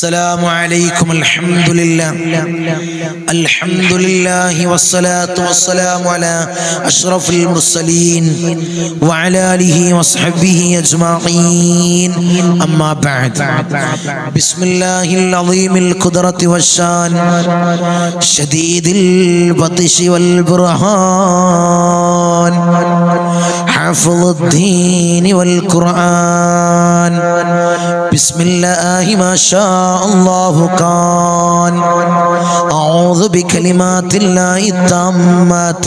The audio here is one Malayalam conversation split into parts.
السلام عليكم. الحمد لله والصلاة والسلام على أشرف المرسلين وعلى آله وصحبه أجمعين. أما بعد، بسم الله العظيم القدرة والشان شديد البطش والبرهان حافظ الدين والقرآن. بسم الله ما شاء الله كان. أعوذ بكلمات الله التامات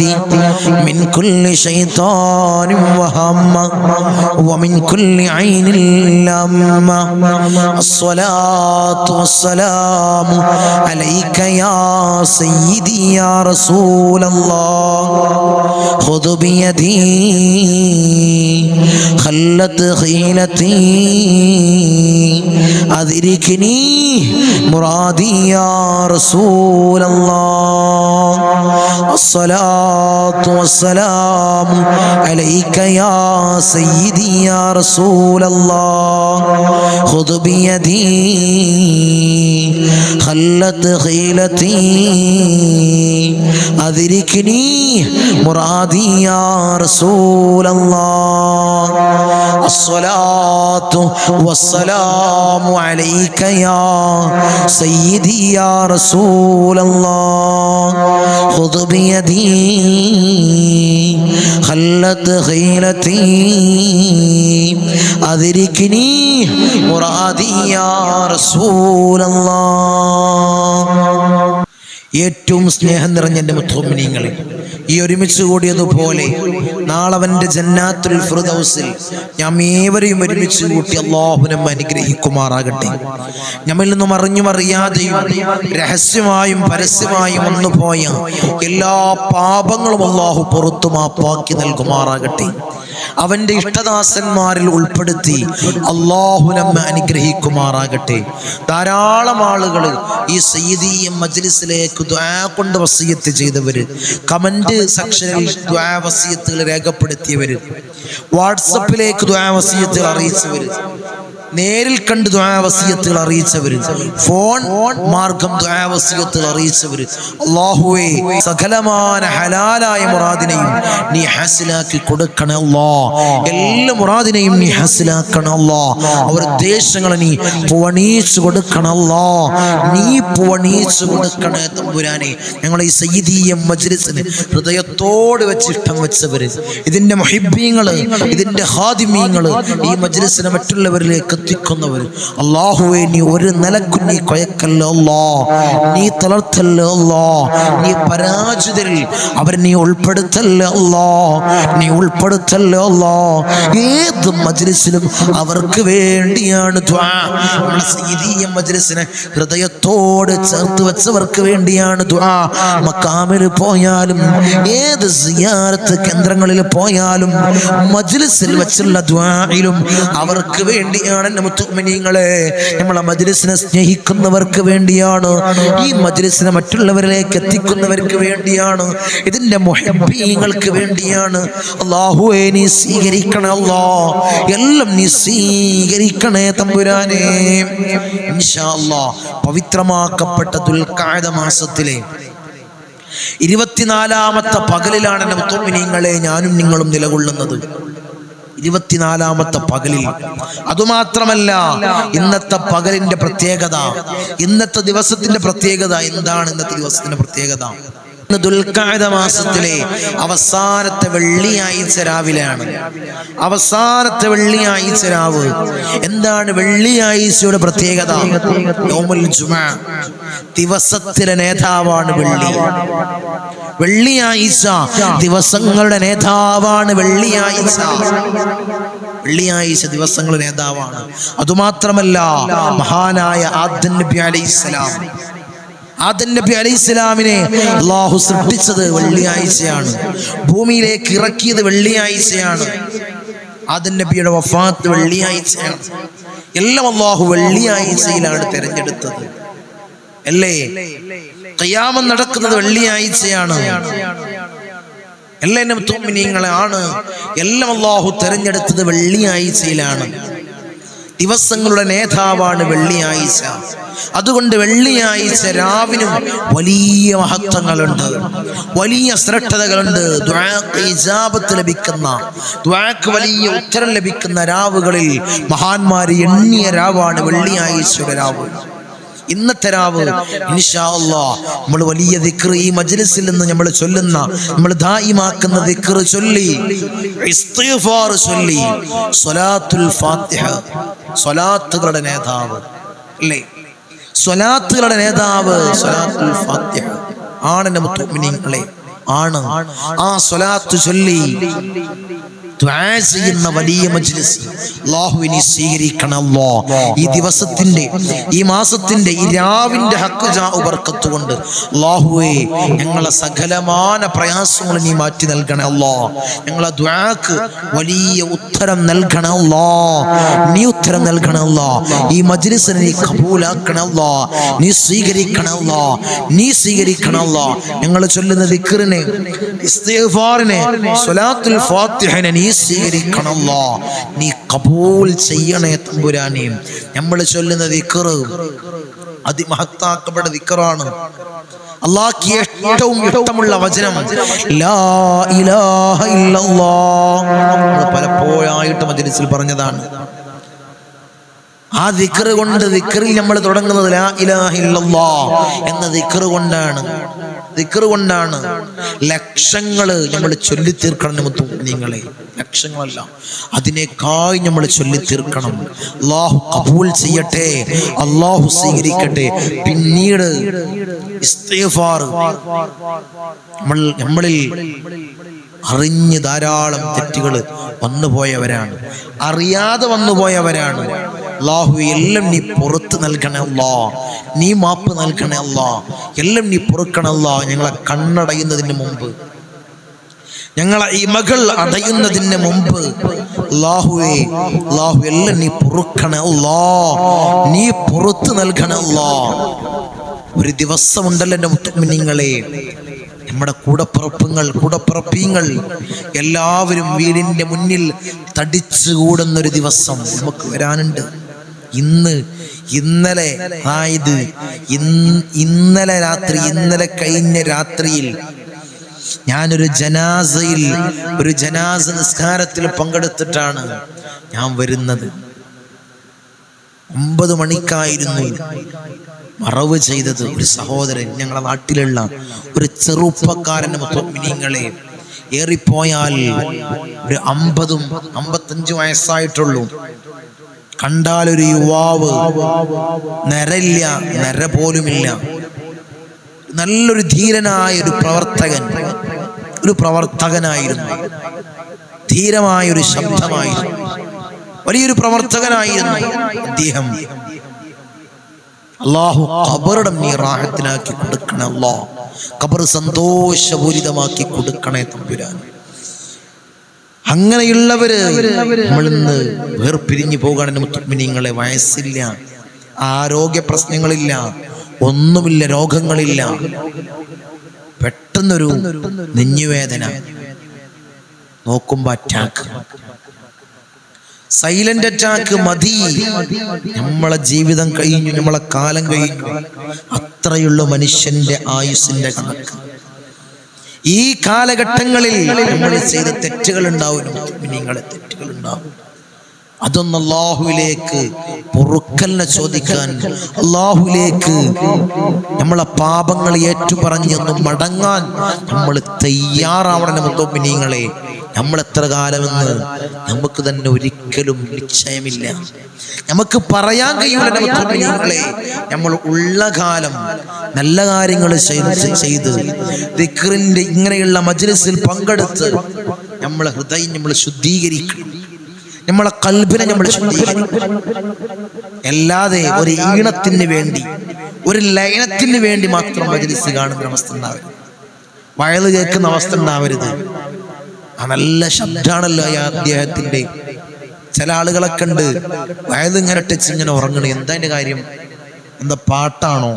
من كل شيطان وهمة ومن كل عين لامة. الصلاة والسلام عليك يا سيدي يا رسول الله. خذ بيدي خلت خيلتي أدركني مرادي يا رسول الله. الصلاة والسلام عليك يا سيدي يا رسول الله. خذ بيدي خلت خيلتي أدركني مرادي يا رسول الله. الصلاة والسلام عليك يا سيدي يا رسول الله. خذ بيدي خلت خيلتي أدركني مرادي يا رسول الله. ഏറ്റവും സ്നേഹം നിറഞ്ഞ എൻ്റെ മുത്തുമിനീങ്ങളെ, ഈ ഒരുമിച്ച് കൂടിയതുപോലെ നാളെ അവൻ്റെ ജന്നാത്തുൽ ഫിർദൗസിൽ നാം ഏവരെയും ഒരുമിച്ച് കൂട്ടി അല്ലാഹു നമ്മെ അനുഗ്രഹിക്കുമാറാകട്ടെ. നമ്മിൽ നിന്നും അറിഞ്ഞും അറിയാതെയും രഹസ്യമായും പരസ്യമായും വന്നുപോയ എല്ലാ പാപങ്ങളും അല്ലാഹു പുറത്തു മാപ്പാക്കി നൽകുമാറാകട്ടെ. അവൻ്റെ ഇഷ്ടദാസന്മാരിൽ ഉൾപ്പെടുത്തി അല്ലാഹു നമ്മെ അനുഗ്രഹിക്കുമാറാകട്ടെ. ധാരാളം ആളുകൾ ഈ സയ്യിദിയ മജ്ലിസിലേക്ക് ദുആ കൊണ്ട് വസിയത്ത് ചെയ്തവര്, കമന്റ് സെക്ഷനിൽ ദുആ വസിയത്തുകൾ രേഖപ്പെടുത്തിയവര്, വാട്സപ്പിലേക്ക് ദുആ വസിയത്തുകൾ അറിയിച്ചവര്, നേരിൽ കണ്ട് ദുആ വസിയത്തുകൾ അറിയിച്ചവര്, ഫോൺ മാർഗം ദുആ വസിയത്തുകൾ അറിയിച്ചവര്, അല്ലാഹുവേ സകലമായ ഹലാലായ മുറാദിനെയും നീ ഹാസിലാക്കി കൊടുക്കണേ അല്ലാഹ്. എല്ലാ മുറാദിനെയും നീ ഹാസിലാക്കണേ അല്ലാഹ്. അവരുടെ ഉദ്ദേശങ്ങളെ നീ പൂവണീച്ചു കൊടുക്കണേ അല്ലാഹ്. നീ പൂവണീച്ചു കൊടുക്കണേ തമ്പുരാനെ. ഞങ്ങളെ ഈ സയ്യിദിയ മജ്ലിസിന് ഹൃദയത്തോട് വെച്ച് ഇഷ്ടം വെച്ചവര്, ഇതിന്റെ മുഹിബ്ബീങ്ങള്, ഇതിന്റെ ഹാദിമീങ്ങള്, ഈ മജ്ലിസിനെ മറ്റുള്ളവരിലേക്ക് എത്തിക്കുന്നവര്, അല്ലാഹുവേ നീ ഒരു നിലക്കും നീ കൊയക്കല്ലോ അല്ലാഹ്, നീ തളർത്തല്ലോ അല്ലാഹ്, നീ പരാജിതരിൽ അവരെ നീ ഉൾപ്പെടുത്തല്ലോ അല്ലാഹ്, നീ ഉൾപ്പെടുത്തല്ലോ അല്ലാഹ്. ഏത് മജ്ലിസിലും അവർക്ക് വേണ്ടിയാണ് ദുആ. നമ്മുടെ സയ്യിദിയ മജ്ലിസിനെ ഹൃദയത്തോട് ചേർത്ത് വെച്ചവർക്ക് വേണ്ടിയാണ് ദുആ. മക്കാമിൽ പോയാലും ഏത് സിയാറത്ത് കേന്ദ്രങ്ങളിൽ പോയാലും മജ്ലിസിൽ വെച്ചുള്ള ദുആയിലും അവർക്ക് വേണ്ടിയാണ്. മുത്തുമിനീങ്ങളെ, നമ്മളെ മജ്ലിസിനെ സ്നേഹിക്കുന്നവർക്ക് വേണ്ടിയാണ്, ഈ മജ്ലിസിനെ മറ്റുള്ളവരിലേക്ക് എത്തിക്കുന്നവർക്ക് വേണ്ടിയാണ്, ഇതിന്റെ മുഹിബ്ബീങ്ങൾക്ക് വേണ്ടിയാണ്. അല്ലാഹുവേ നീ സ്വീകരിക്കണേ അല്ലാഹ്, എല്ലാം നീ സ്വീകരിക്കണേ തമ്പുരാനെ. ഇൻഷാ അല്ലാഹ് പവിത്രമാക്കപ്പെട്ട ദുൽഖഅദ മാസത്തിലെ 24ാമത്തെ പകലിലാണ് എൻ്റെ മുത്തുമിനീങ്ങളെ ഞാനും നിങ്ങളും നിലകൊള്ളുന്നത്. 24ാമത്തെ പകലിൽ. അതുമാത്രമല്ല, ഇന്നത്തെ പകലിന്റെ പ്രത്യേകത, ഇന്നത്തെ ദിവസത്തിന്റെ പ്രത്യേകത എന്താണ്? ഇന്നത്തെ ദിവസത്തിന്റെ പ്രത്യേകത ദുൽഖഅദ മാസത്തിലെ അവസാനത്തെ വെള്ളിയാഴ്ച രാവിലെയാണ്. അവസാനത്തെ വെള്ളിയാഴ്ച രാവ്. എന്താണ് വെള്ളിയാഴ്ചയുടെ പ്രത്യേകത? യൗമുൽ ജുമുഅ, ദിവസത്തിലെ നേതാവാണ് വെള്ളി. വെള്ളിയാഴ്ച ദിവസങ്ങളുടെ നേതാവാണ്. വെള്ളിയാഴ്ച ദിവസങ്ങളുടെ നേതാവാണ്. അതുമാത്രമല്ല, മഹാനായ ആദം നബി അലൈഹിസ്സലാം, ആദം നബി അലൈഹിസ്സലാമിനെ അല്ലാഹു സൃഷ്ടിച്ചത് വെള്ളിയാഴ്ചയാണ്. ഭൂമിയിലേക്ക് ഇറക്കിയത് വെള്ളിയാഴ്ചയാണ്. ആദം നബിയുടെ വഫാത്ത് വെള്ളിയാഴ്ചയാണ്. എല്ലാം അല്ലാഹു വെള്ളിയാഴ്ചയിലാണ് തിരഞ്ഞെടുത്തത്, അല്ലേ? ഖിയാമത്ത് നടക്കുന്നത് വെള്ളിയാഴ്ചയാണ്. എല്ലാം മുഅ്മിനീങ്ങളെ ആണ്. എല്ലാം അല്ലാഹു തിരഞ്ഞെടുത്തത് വെള്ളിയാഴ്ചയിലാണ്. ദിവസങ്ങളുടെ നേതാവാണ് വെള്ളിയാഴ്ച. അതുകൊണ്ട് വെള്ളിയാഴ്ച രാവിനും വലിയ മഹത്വങ്ങളുണ്ട്, വലിയ ശ്രദ്ധതകളുണ്ട്. ദുആക്ക് ഇജാബത്ത് ലഭിക്കുന്ന, ദുആക്ക് വലിയ ഉത്തരം ലഭിക്കുന്ന രാവുകളിൽ മഹാന്മാര് എണ്ണിയ രാവാണ് വെള്ളിയാഴ്ചയുടെ രാവ്. ഇന്നത്തെ രാവ് ഇൻഷാ അല്ലാഹ് നമ്മൾ വലിയ ദിക്ർ ഈ മജ്ലിസിൽ നിന്ന് നമ്മൾ ചൊല്ലുന്ന, നമ്മൾ ദായിമാക്കുന്ന ദിക്ർ ചൊല്ലി, ഇസ്തിഗ്ഫാർ ചൊല്ലി, സ്വലാത്തുൽ ഫാത്തിഹ, സ്വലാത്തുകളുടെ നേതാവ് അല്ലേ, സ്വലാത്തുകളുടെ നേതാവ് സ്വലാത്തുൽ ഫാത്തിഹ ആണ് എൻ്റെ മുഅ്മിനീങ്ങളെ, ആണ്. ആ സ്വലാത്ത് ചൊല്ലി ദുആ ചെയ്യുന്ന വലിയ മജ്ലിസ് അല്ലാഹുവിനെ സ്വീകരിക്കണം. അല്ലാഹ് ഈ ദിവസത്തിന്റെ, ഈ മാസത്തിന്റെ, ഈ രാവിന്റെ ഹക്ക് ജാഉ ബർക്കത്ത് കൊണ്ട് അല്ലാഹുവേ ഞങ്ങളെ സകലമാന പ്രയാസങ്ങൾ നീ മാറ്റി നൽകണേ അല്ലാഹ്. ഞങ്ങളെ ദുആക്ക് വലിയ ഉത്തരം നൽകണേ അല്ലാഹ്. നീ ഉത്തരം നൽകണേ അല്ലാഹ്. ഈ മജ്ലിസിനെ നീ കബൂലാക്കണേ അല്ലാഹ്. നീ സ്വീകരിക്കണേ അല്ലാഹ്. നീ സ്വീകരിക്കണേ അല്ലാഹ്. ഞങ്ങൾ ചൊല്ലുന്ന ദിക്റിനെ, ഇസ്തിഗ്ഫാറിനെ, സ്വലാത്തുൽ ഫാത്തിഹനെ നീ സ്വീകരിക്കണല്ലോ, നീ കബൂൽ ചെയ്യണേ തമ്പുരാനെ. നമ്മൾ ചൊല്ലുന്ന ദിക്ർ അതിമഹത്താക്കപ്പെട്ട ദിക്റാണ്. അല്ലാഹുക്ക് ഏറ്റവും ഇഷ്ടമുള്ള വചനം ലാ ഇലാഹ ഇല്ലല്ലാഹ്. നമ്മൾ പലപ്പോഴായിട്ട് മജ്ലിസിൽ പറഞ്ഞതാണ്. ആ ദിക്ർ കൊണ്ട്, ദിക്റിൽ നമ്മൾ തുടങ്ങുന്നത് ലാ ഇലാഹ ഇല്ലല്ലാഹ് എന്ന ദിക്ർ കൊണ്ടാണ്. ദിക്ർ കൊണ്ടാണ് ലക്ഷങ്ങള് നമ്മൾ ചൊല്ലിത്തീർക്കണം. നിങ്ങളെ ലക്ഷങ്ങളല്ല, അതിനേക്കായി നമ്മൾ ചൊല്ലിത്തീർക്കണം. അല്ലാഹു കബൂൽ ചെയ്യട്ടെ, അല്ലാഹു സ്വീകരിക്കട്ടെ. പിന്നീട് ഇസ്തിഗ്ഫാർ, നമ്മളിൽ അറിഞ്ഞ് ധാരാളം തെറ്റുകൾ വന്നുപോയവരാണ്, അറിയാതെ വന്നുപോയവരാണ്. അല്ലാഹു എല്ലാം നീ പുറത്ത് നൽകണേ അല്ലാഹ്, നീ മാപ്പ് നൽകണേ അല്ലാഹ്, എല്ലാം നീ പൊറുക്കണേ അല്ലാഹ്. ഞങ്ങളെ കണ്ണടയുന്നതിന് മുമ്പ്, ഞങ്ങളെ ഈ മകൾ അടയുന്നതിന് മുമ്പ് അല്ലാഹുവേ, അല്ലാഹു എല്ലാം നീ പൊറുക്കണേ അല്ലാഹ്, നീ പുറത്ത് നൽകണേ അല്ലാഹ്. ഒരു ദിവസമുണ്ടല്ലോ എൻ്റെ മുഅ്മിനീങ്ങളെ, നമ്മുടെ കൂടപ്പിറപ്പീങ്ങൾ എല്ലാവരും വീടിന്റെ മുന്നിൽ തടിച്ചുകൂടുന്നൊരു ദിവസം നമുക്ക് വരാനുണ്ട്. ഇന്നലെ രാത്രി, ഇന്നലെ കഴിഞ്ഞ രാത്രിയിൽ ഞാനൊരു ജനാസ നിസ്കാരത്തിൽ പങ്കെടുത്തിട്ടാണ് ഞാൻ വരുന്നത്. 9 മണിക്കായിരുന്നു മറവ് ചെയ്തത്. ഒരു സഹോദരൻ, ഞങ്ങളുടെ നാട്ടിലുള്ള ഒരു ചെറുപ്പക്കാരന്റെ മുഅ്മിനീങ്ങളെ, ഏറിപ്പോയാൽ ഒരു 50-55 വയസ്സായിട്ടുള്ളൂ. കണ്ടാൽ ഒരു യുവാവ്, നര പോലുമില്ല. നല്ലൊരു ധീരനായ ഒരു പ്രവർത്തകനായിരുന്നു. ധീരമായൊരു ശബ്ദമായിരുന്നു, വലിയൊരു പ്രവർത്തകനായിരുന്നു അദ്ദേഹം. അല്ലാഹു ഖബറിടം നീ റാഹത്തിലാക്കി കൊടുക്കണേ അല്ലാഹ്, ഖബർ സന്തോഷപൂരിതമാക്കി കൊടുക്കണേ തമ്പുരാൻ. അങ്ങനെയുള്ളവര് നമ്മളിന്ന് വേർപിരിഞ്ഞു പോകാൻ മുഅ്മിനീങ്ങളെ, വയസ്സില്ല, ആരോഗ്യ പ്രശ്നങ്ങളില്ല, ഒന്നുമില്ല, രോഗങ്ങളില്ല, പെട്ടെന്നൊരു നെഞ്ഞുവേദന, നോക്കുമ്പോ അറ്റാക്ക്, സൈലന്റ് അറ്റാക്ക്. മതി, നമ്മളെ ജീവിതം കഴിഞ്ഞു, നമ്മളെ കാലം കഴിഞ്ഞു. അത്രയുള്ള മനുഷ്യന്റെ ആയുസ്സിന്റെ കണക്ക്. ഈ കാലഘട്ടങ്ങളിൽ നമ്മൾ ചെയ്ത തെറ്റുകൾ ഉണ്ടാവും, നിങ്ങളെ തെറ്റുകൾ ഉണ്ടാവും. അതൊന്ന് അല്ലാഹുവിലേക്ക് പൊറുക്കലിനെ ചോദിക്കാൻ, അല്ലാഹുവിലേക്ക് നമ്മളെ പാപങ്ങൾ ഏറ്റുപറഞ്ഞൊന്ന് മടങ്ങാൻ നമ്മൾ തയ്യാറാവണം. മുഅ്മിനീങ്ങളെ, നമ്മൾ എത്ര കാലമെന്ന് നമുക്ക് തന്നെ ഒരിക്കലും നിശ്ചയമില്ല, നമുക്ക് പറയാൻ കഴിയൂല. മുഅ്മിനീങ്ങളെ, നമ്മൾ ഉള്ള കാലം നല്ല കാര്യങ്ങൾ ചെയ്ത് ദിക്റിന്റെ ഇങ്ങനെയുള്ള മജ്ലിസിൽ പങ്കെടുത്ത് നമ്മളെ ഹൃദയം നമ്മൾ ശുദ്ധീകരിക്കണം, നമ്മളെ ഖൽബിനെ നമ്മൾ ശുദ്ധീകരിക്കണം. അല്ലാതെ ഒരു ഈണത്തിന് വേണ്ടി, ഒരു ലയനത്തിന് വേണ്ടി മാത്രം മജ്ലിസ് കാണുന്ന അവസ്ഥ ഉണ്ടാവരുത്, വയല് കേൾക്കുന്ന അവസ്ഥ ഉണ്ടാവരുത്. ആ നല്ല ശബ്ദാണല്ലോ അദ്ദേഹത്തിന്റെ. ചില ആളുകളൊക്കെ ഉണ്ട്, വയല് ഇങ്ങനെ ടച്ച് ഇങ്ങനെ ഉറങ്ങണം. എന്താ അതിന്റെ കാര്യം? എന്താ പാട്ടാണോ?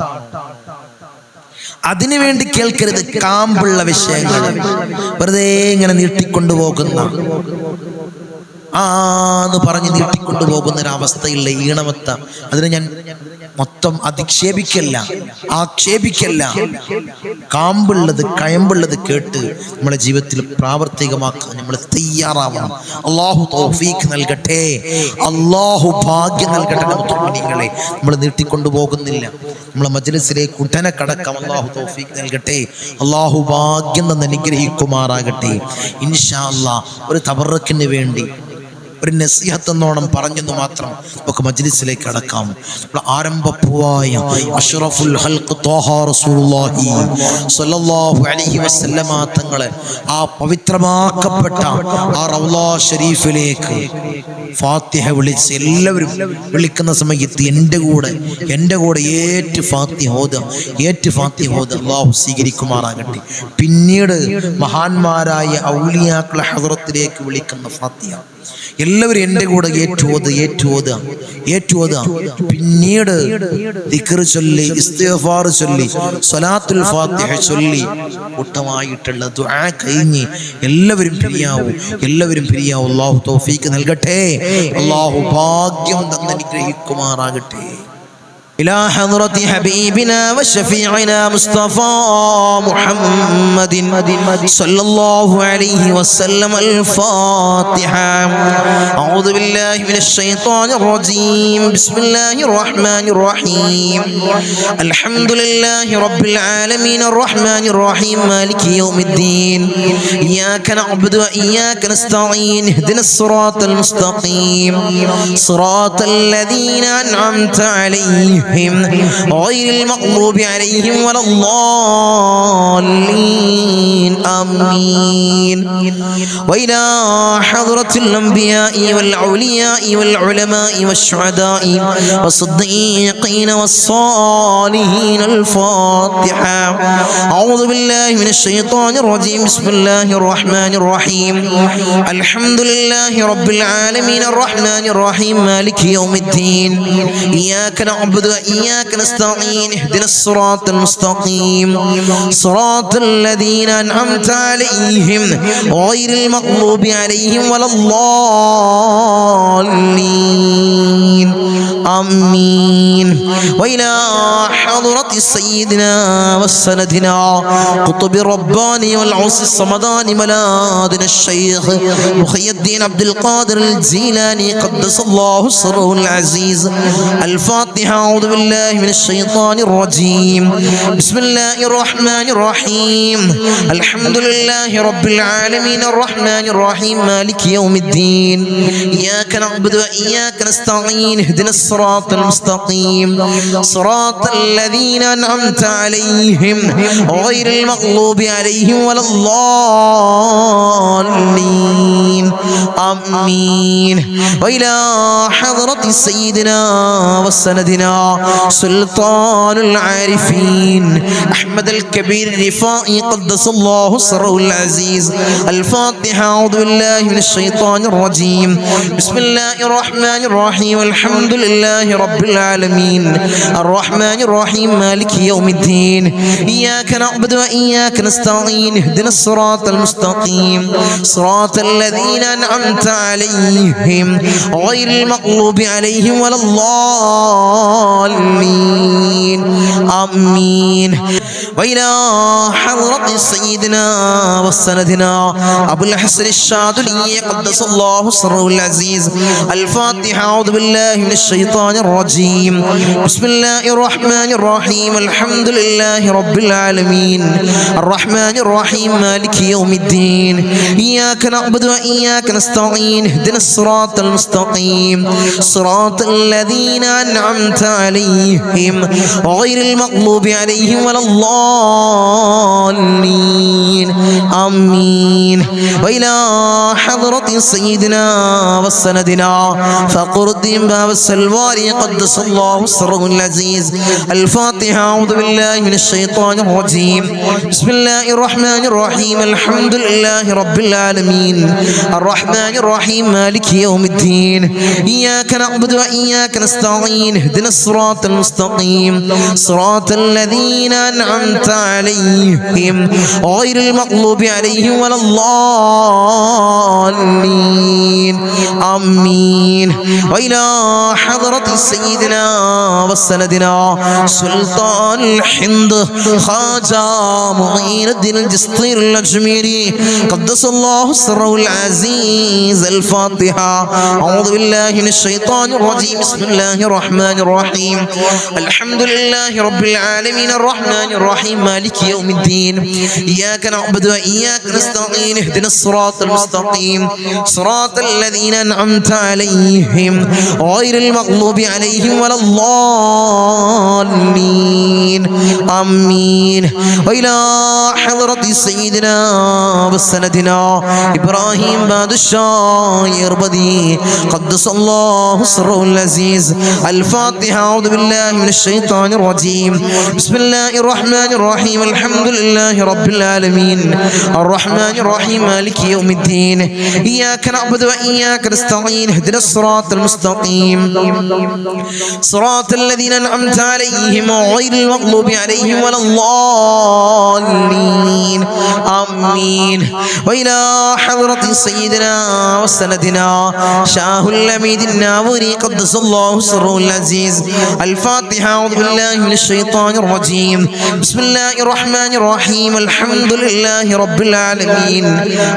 അതിനു വേണ്ടി കേൾക്കരുത്. കാമ്പുള്ള വിഷയങ്ങൾ വെറുതെ ഇങ്ങനെ നീട്ടിക്കൊണ്ടുപോകുന്ന ആന്ന് പറഞ്ഞ് നീട്ടിക്കൊണ്ടുപോകുന്ന ഒരവസ്ഥയുള്ള ഈണമത്ത, അതിനെ ഞാൻ മൊത്തം അധിക്ഷേപിക്കല്ല, ആക്ഷേപിക്കല്ല. കാമ്പുള്ളത് കയമ്പുള്ളത് കേട്ട് നമ്മളെ ജീവിതത്തിൽ പ്രാവർത്തികമാക്കാൻ നമ്മൾ തയ്യാറാവണം. അള്ളാഹു തൗഫീഖ് നൽകട്ടെ, അള്ളാഹു ഭാഗ്യം നൽകട്ടെ. മുത്തുമണികളെ, നമ്മൾ നീട്ടിക്കൊണ്ടുപോകുന്നില്ല, നമ്മളെ മജ്‌ലിസിലേക്ക് ഉടനെ കടക്കാം. അള്ളാഹു തൗഫീഖ് നൽകട്ടെ, അള്ളാഹു ഭാഗ്യം തന്ന് അനുഗ്രഹിക്കുമാറാകട്ടെ. ഇൻഷാ അല്ലാഹ് ഒരു തബറക്കിന് വേണ്ടി ഒരു നസീഹത്ത് എന്നോണം പറഞ്ഞെന്ന് മാത്രം നമുക്ക് മജ്‌ലിസിലേക്ക് കടക്കാം. ആരംഭപ്പൂവായ അഷ്റഫുൽ ഖൽഖ് ത്വാഹ റസൂലുള്ളാഹി സ്വല്ലല്ലാഹു അലൈഹി വസല്ലമ തങ്ങളെ ആ പവിത്രമാക്കപ്പെട്ട ആ റൗള ഷരീഫിലേക്ക് ഫാത്തിഹ വിളിച്ച് എല്ലാവരും വിളിക്കുന്ന സമയത്ത് എൻ്റെ കൂടെ ഏറ്റ് ഫാത്തിഹ ഓത് അല്ലാഹു സ്വീകരിക്കുമാറാകട്ടെ. പിന്നീട് മഹാന്മാരായ ഔലിയാക്കളെ ഹദ്റത്തിലേക്ക് വിളിക്കുന്ന ഫാത്തിഹ എല്ലാവരും എൻ്റെ കൂടെ ഏറ്റുവോതുക. പിന്നീട് ദിക്ർ ചൊല്ലി, ഇസ്തിഗ്ഫാർ ചൊല്ലി, സ്വലാത്തുൽ ഫാത്തിഹ ചൊല്ലി കൂട്ടമായിട്ടുള്ള ദുആ കഴിഞ്ഞ് എല്ലാവരും പിരിയാവൂ. അല്ലാഹു തൗഫീഖ് നൽകട്ടെ, അല്ലാഹു ഭാഗ്യം തന്ന് അനുഗ്രഹിക്കുമാറാകട്ടെ. إلى حضرة حبيبنا وشفيعنا مصطفى محمد صلى الله عليه وسلم. الفاتحة. أعوذ بالله من الشيطان الرجيم. بسم الله الرحمن الرحيم. الحمد لله رب العالمين الرحمن الرحيم مالك يوم الدين. إياك نعبد وإياك نستعين. اهدنا الصراط المستقيم صراط الذين أنعمت عليهم غير المغضوب عليهم ولا الضالين. آمين. وإلى حضرة الأنبياء والأولياء والعلماء والشهداء والصديقين والصالحين. الفاتحة. أعوذ بالله من الشيطان الرجيم. بسم الله الرحمن الرحيم. الحمد لله رب العالمين الرحمن الرحيم مالك يوم الدين. إياك نعبد وإياك نستعين. اهدنا الصراط المستقيم صراط الذين أنعمت عليهم غير المغضوب عليهم ولا الضالين. آمين. وإلى حضرة سيدنا وسندنا قطب الرباني والعوص الصمداني ملاذنا الشيخ محي الدين عبد القادر الجيلاني قدس الله سره العزيز. الفاتحة. أعوذ بالله من الشيطان الرجيم. بسم الله الرحمن الرحيم. الحمد لله رب العالمين الرحمن الرحيم مالك يوم الدين. إياك نعبد وإياك نستعين. اهدنا الصراط المستقيم صراط الذين أنعمت عليهم غير المغضوب عليهم ولا الضالين. آمين. وإلى حضرة سيدنا وسندنا سلطان العارفين أحمد الكبير الرفائي قدس الله سره العزيز. الفاتحة. أعوذ بالله من الشيطان الرجيم. بسم الله الرحمن الرحيم. الحمد لله رب العالمين الرحمن الرحيم مالك يوم الدين. إياك نعبد وإياك نستعين. اهدنا الصراط المستقيم صراط الذين أنعمت عليهم غير المغضوب عليهم ولا الضالين. آمين. وإلى حضرة سيدنا وسندنا أبو الحسن الشاذلي قدس الله سره العزيز. الفاتحة. أعوذ بالله من الشيطان الرجيم. بسم الله الرحمن الرحيم. الحمد لله رب العالمين الرحمن الرحيم مالك يوم الدين. إياك نعبد وإياك نستعين. اهدنا الصراط المستقيم صراط الذين أنعمت عليهم غير المغضوب عليهم ولا الضالين. آمين. وإلى حضرة سيدنا وسندنا فقر الدين باب السلواري قدس الله سره العزيز. الفاتحة. أعوذ بالله من الشيطان الرجيم. بسم الله الرحمن الرحيم. الحمد لله رب العالمين الرحمن الرحيم مالك يوم الدين. إياك نعبد وإياك نستعين. اهدنا الصراط المستقيم صراط الذين أنعمت أنعمت عليهم غير المغضوب عليهم ولا الضالين آمين. وإلى حضرة سيدنا وسندنا سلطان الهند خواجة معين الدين الجسطي الأجميري قدس الله سره العزيز. الفاتحة. أعوذ بالله من الشيطان الرجيم. بسم الله الرحمن الرحيم. الحمد لله رب العالمين الرحمن الرحيم مالك يوم الدين. إياك نعبد وإياك نستعين اهدنا الصراط المستقيم صراط الذين أنعمت عليهم غير المغضوب عليهم ولا الضالين آمين. وإلى حضرة سيدنا وسندنا إبراهيم بادشاه يربدي قدس الله سره العزيز. الفاتحة. أعوذ بالله من الشيطان الرجيم. بسم الله الرحمن الرحيم. الحمد لله رب العالمين الرحمن الرحيم مالك يوم الدين. إياك نعبد وإياك نستعين اهدنا الصراط المستقيم صراط الذين أنعمت عليهم غير المغضوب عليهم ولا الضالين آمين. وإلى حضرة سيدنا وسندنا شاه الأميد الناوري قدس الله سره العزيز. الفاتحة. أعوذ بالله من الشيطان الرجيم. بسم الله الرحمن الرحيم. الحمد لله رب العالمين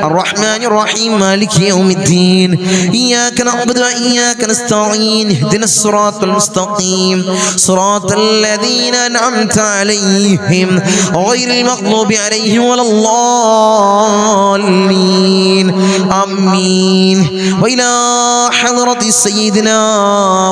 الرحمن الرحيم مالك يوم الدين. إياك نعبد وإياك نستعين اهدنا الصراط المستقيم صراط الذين أنعمت عليهم غير المغضوب عليهم ولا الضالين آمين. وإلى حضرة سيدنا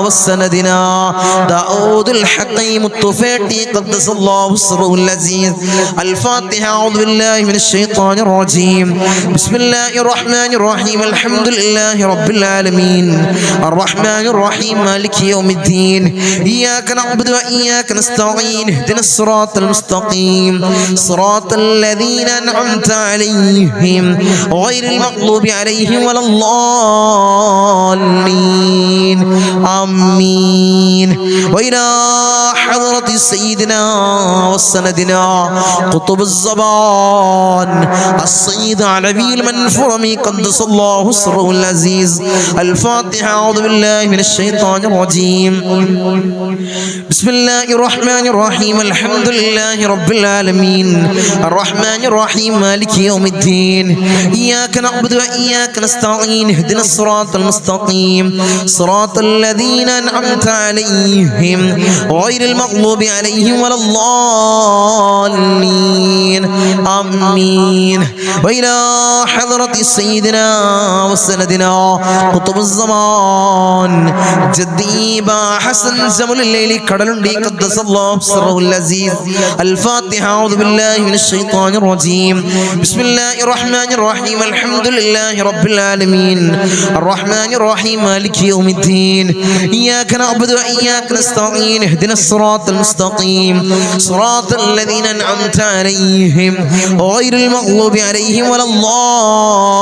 وسندنا داود الحكيم الطفيلي قدس الله سره العزيز. الفاتحة. أعوذ بالله من الشيطان الرجيم. بسم الله الرحمن الرحيم. الحمد لله رب العالمين الرحمن الرحيم مالك يوم الدين. إياك نعبد وإياك نستعين اهدنا الصراط المستقيم صراط الذين أنعمت عليهم غير المغضوب عليهم ولا الضالين آمين. وإلى حضرة سيدنا وسندنا قطب الزمان السيد علوي المنفرمي قدس الله سره العزيز. الفاتحة. أعوذ بالله من الشيطان الرجيم. بسم الله الرحمن الرحيم. الحمد لله رب العالمين الرحمن الرحيم مالك يوم الدين. إياك نعبد وإياك نستعين اهدنا الصراط المستقيم صراط الذين أنعمت عليهم غير المغضوب عليهم ولا الضالين آمين. وإلى حضرة سيدنا وسندنا قطب الزمان جدي با حسن زمن الليل كدلندي قدس الله سره العزيز. الفاتحة. أعوذ بالله من الشيطان الرجيم. بسم الله الرحمن الرحيم. الحمد لله رب العالمين الرحمن الرحيم مالك يوم الدين. إياك نعبد وإياك نستعين اهدنا الصراط المستقيم صراط الذين أنعمت عليهم غير المغضوب عليهم ولا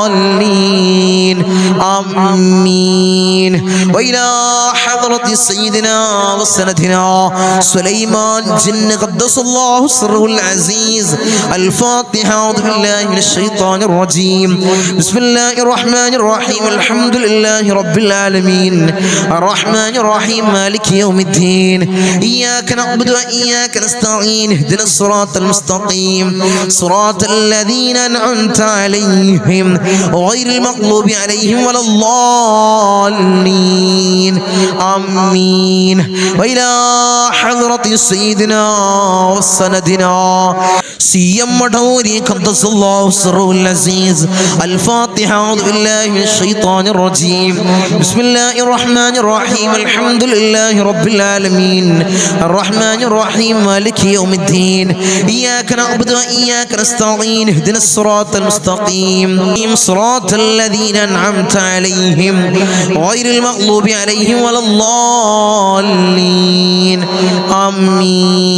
الضالين آمين. وإلى حضرة سيدنا وسندنا سليمان جن قدس الله سره العزيز. الفاتحة. أعوذ بالله من الشيطان الرجيم. بسم الله الرحمن الرحيم. الحمد لله رب العالمين الرحمن الرحيم مالك يوم الدين. إياك نعبد وإياك نستعين اهدنا الصراط المستقيم صراط الذين أنعمت عليهم غير المغضوب عليهم ولا الضالين آمين. وإلى حضرة سيدنا وسندنا سيم مدوري قدس الله سره العزيز. الفاتحة. أعوذ بالله من الشيطان الرجيم. بسم الله الرحمن الرحيم. الحمد لله رب العالمين الرحمن الرحيم مالك يوم الدين. إياك نعبد وإياك نستعين اهدنا الصراط المستقيم صراط الذين أنعمت عليهم غير المغضوب عليهم ولا الضالين آمين.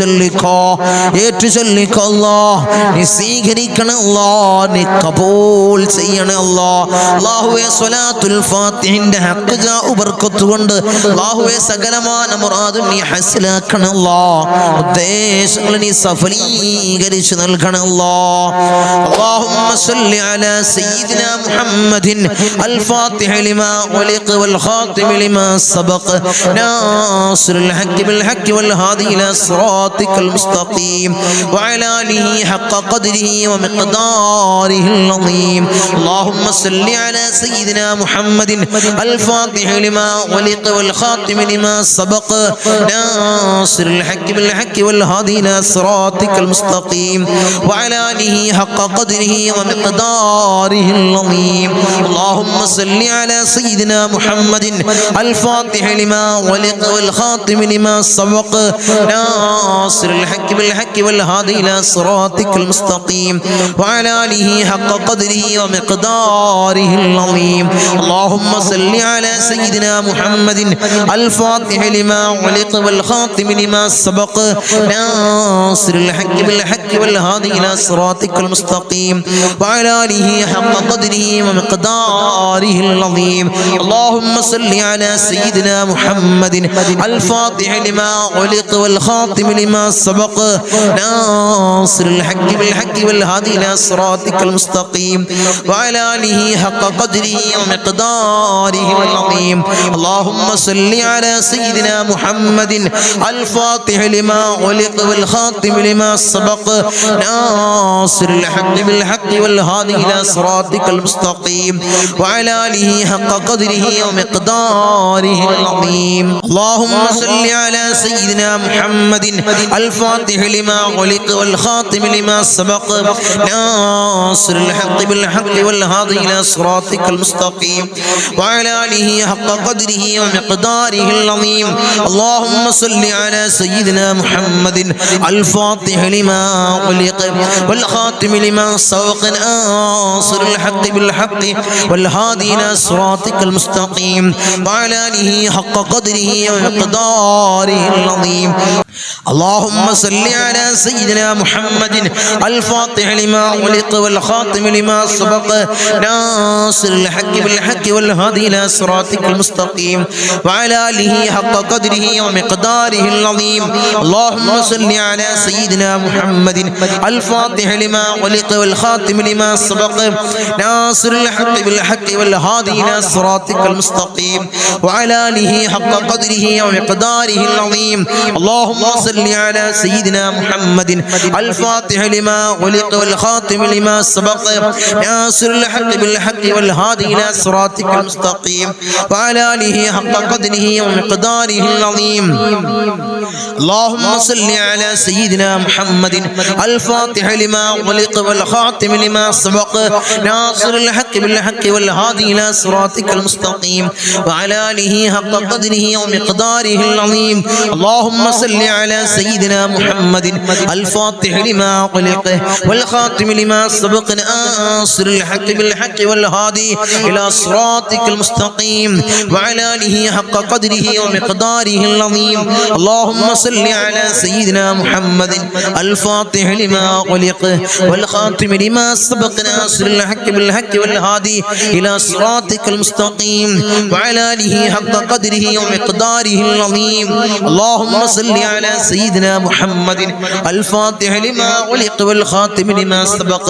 ചൊല്ലിക്കോ അല്ലാഹ്. നീ സ്വീകരിക്കണം അല്ലാഹ്, നീ കബൂൽ ചെയ്യണം അല്ലാഹ്. അല്ലാഹുവേ സ്വലാത്തുൽ ഫാത്തിഹിന്റെ ഹഖ് ജാഉ ബർക്കത്ത് കൊണ്ട് അല്ലാഹുവേ സകലമാന മുറാദും നീ ഹസ്സലാക്കണം അല്ലാഹ്. ഉദ്ദേശങ്ങൾ നീ സഫലീകരിച്ചു നൽകണം അല്ലാഹ്. اللهم صل على سيدنا محمد الفاتح لما ولق والخاتم لما سبق ناصر الحق بالحق والهادي إلى صراطك المستقيم وعلى آله حق قدره ومقداره العظيم. اللهم صل على سيدنا محمد الفاتح لما ولق والخاتم لما سبق ناصر الحق بالحق والهادي إلى صراطك المستقيم وعلى آله حق قدره ومقداره العظيم. اللهم صل على سيدنا محمد الفاتح لما ولق والخاتم لما سبق ناصر الحق بالحق والهادي إلى صراطك المستقيم وعلى آله حق قدره ومقداره العظيم. اللهم صل على سيدنا محمد الفاتح لما ولق والخاتم لما سبق ناصر الحق بالحق والهادي إلى صراطك المستقيم وعلى آله حق قدره ومقداره العظيم. اللهم صل على سيدنا محمد الفاتح لما ولق والخاتم لما سبق ناصر الحق بالحق والهادي إلى صراطك المستقيم وعلى آله حق قدره ومقداره العظيم. اللهم صل على سيدنا محمد الفاتح لما ولق والخاتم لما سبق ناصر الحق بالحق والهادي إلى صراطك المستقيم وعلى آله حق قدره ومقداره العظيم. اللهم صل على سيدنا محمد الفاتح لما ولق والخاتم لما سبق ناصر الحق بالحق والهادي إلى صراطك المستقيم وعلى آله حق قدره ومقداره العظيم. اللهم صل على سيدنا محمد الفاتح لما ولق والخاتم لما سبق ناصر الحق بالحق والهادي إلى صراطك المستقيم وعلى آله حق قدره ومقداره العظيم. اللهم صل على سيدنا محمد الفاتح لما ولق والخاتم لما سبق ناصر الحق بالحق والهادي إلى صراطك المستقيم وعلى آله حق قدره ومقداره العظيم. اللهم صل على سيدنا محمد الفاتح لما ولق والخاتم لما سبق ناصر الحق بالحق والهادي إلى صراطك المستقيم وعلى آله حق قدره ومقداره العظيم. اللهم صل على سيدنا محمد الفاتح لما ولق والخاتم لما سبق ناصر الحق بالحق والهادي إلى صراطك المستقيم وعلى آله حق قدره ومقداره العظيم. اللهم صل على سيدنا محمد الفاتح لما ولق والخاتم لما سبق ناصر الحق بالحق والهادي إلى صراطك المستقيم وعلى آله حق قدره ومقداره العظيم. اللهم صل على سيدنا محمد الفاتح لما ولق والخاتم لما سبق ناصر الحق بالحق والهادي إلى صراطك المستقيم وعلى آله حق قدره ومقداره العظيم. اللهم صل على سيدنا محمد الفاتح لما ولق والخاتم لما سبق ناصر الحق بالحق والهادي إلى صراطك المستقيم وعلى آله حق قدره ومقداره العظيم. اللهم صل على سيدنا محمد الفاتح لما ولق والخاتم لما سبق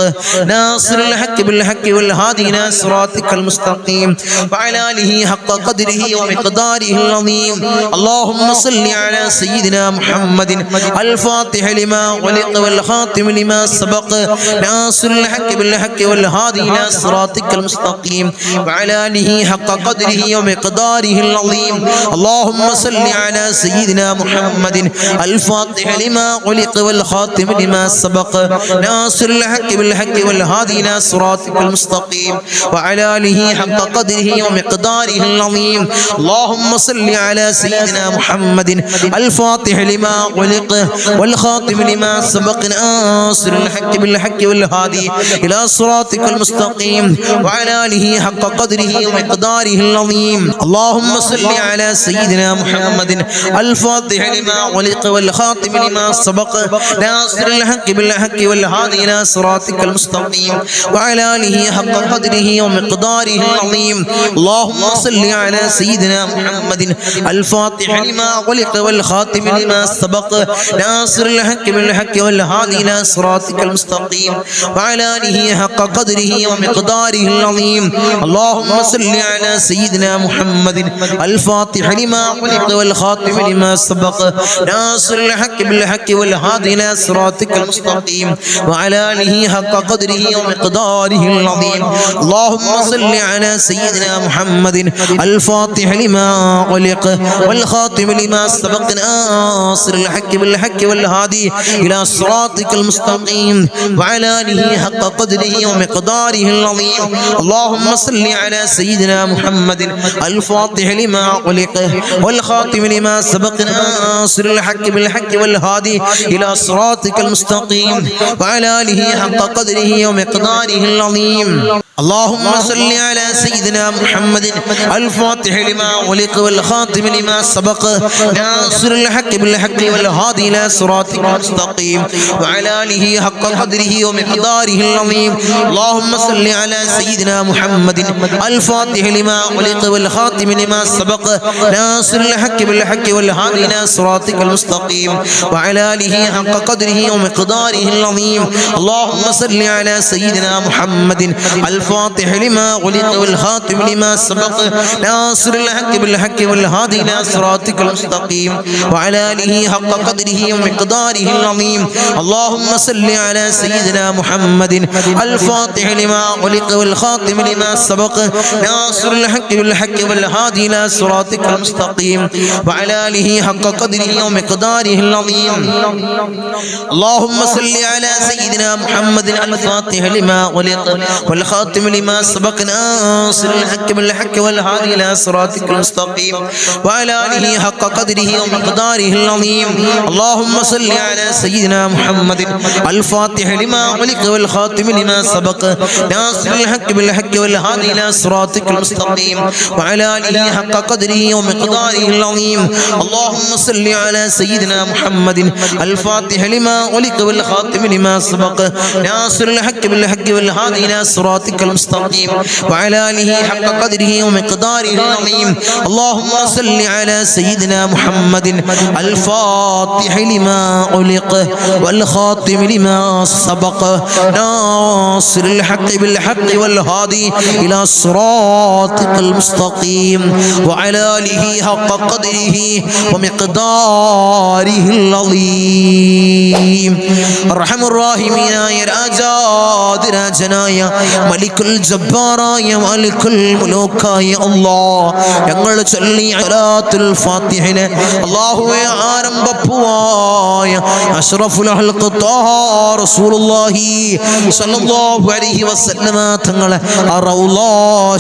ناصر الحق بالحق والهادي إلى صراطك المستقيم وعلى آله حق قدره ومقداره العظيم. اللهم صل على سيدنا محمد الفاتح لما ولق والخاتم لما سبق ناصر الحق بالحق والهادي إلى صراطك المستقيم وعلى آله حق قدره ومقداره العظيم. اللهم صل على سيدنا محمد الفاتح لما ولق والخاتم لما سبق ناصر الحق بالحق والهادي إلى صراطك المستقيم وعلى آله حق قدره ومقداره العظيم. اللهم صل على سيدنا محمد الفاتح الفاتح لما غلق والخاتم لما سبق ناصر الحق بالحق والهادي إلى صراطك المستقيم وعلى آله حق قدره ومقداره العظيم. اللهم صل على سيدنا محمد الفاتح لما غلق والخاتم لما سبق ناصر الحق بالحق والهادي إلى صراطك المستقيم وعلى آله حق قدره ومقداره العظيم. اللهم صل على سيدنا محمد الفاتح لما غلق والخاتم لما سبق ناصر الحق بالحق والهادي إلى صراطك المستقيم وعلى آله حق قدره ومقداره العظيم. اللهم صل على سيدنا محمد الفاتح لما غلق والخاتم لما سبق ناصر الحق بالحق والهادي إلى صراطك المستقيم وعلى آله حق قدره ومقداره العظيم. اللهم صل على سيدنا محمد الفاتح لما غلق والخاتم لما سبق ناصر الحق بالحق والهادي إلى صراطك المستقيم وعلى آله حق قدره ومقداره العظيم. اللهم صل على سيدنا محمد الفاتح لما غلق والخاتم لما سبق ناصر الحق بالحق والهادي إلى صراطك المستقيم وعلى آله حق قدره ومقداره العظيم. اللهم صل على سيدنا محمد الفاتح لما غلق والخاتم لما سبق ناصر الحق بالحق والهادي إلى صراطك المستقيم وعلى آله حق قدره ومقداره العظيم. اللهم صل على سيدنا محمد الفاتح لما غلق والخاتم لما سبق ناصر الحق بالحق والهادي إلى صراطك المستقيم وعلى آله حق قدره ومقداره العظيم. اللهم صل على سيدنا محمد الفاتح لما غلق والخاتم لما سبق ناصر الحق بالحق والهادي إلى صراطك المستقيم وعلى آله حق قدره ومقداره العظيم. اللهم صل على سيدنا محمد الفاتح لما غلق والخاتم لما سبق ناصر الحق بالحق والهادي إلى صراطك المستقيم وعلى آله حق قدره ومقداره العظيم. اللهم صل على سيدنا محمد الفاتح لما غلق والخاتم لما سبق ناصر الحق بالحق والهادي إلى صراطك المستقيم وعلى آله حق قدره ومقداره العظيم. اللهم صل على سيدنا محمد الفاتح لما غلق والخاتم لما سبق ناصر الحق بالحق والهادي إلى صراطك المستقيم وعلى آله حق قدره ومقداره العظيم. اللهم صل على سيدنا محمد الفاتح لما غلق والخاتم لما سبق ناصر الحق بالحق والهادي إلى صراطك المستقيم وعلى آله حق قدره ومقداره العظيم. اللهم صل على سيدنا محمد الفاتح لما غلق والخاتم لما سبق ناصر الحق بالحق والهادي إلى صراطك المستقيم وعلى آله حق قدره ومقداره العظيم. أرحم الراحمين يا രാജാതിരാജനായ മലിക്കുൽ ജബ്ബാറായ മലിക്കുൽ മുലൂക്കായ അല്ലാഹ് ഞങ്ങൾ ചൊല്ലിയ സലാത്തുൽ ഫാത്തിഹിനെ അല്ലാഹുവേ ആരംഭപ്പുവായ അഷ്റഫുൽ ഖൽഖ് ത്വാഹ റസൂലുള്ളാഹി സ്വല്ലല്ലാഹു അലൈഹി വസല്ലമ തങ്ങളെ റൗള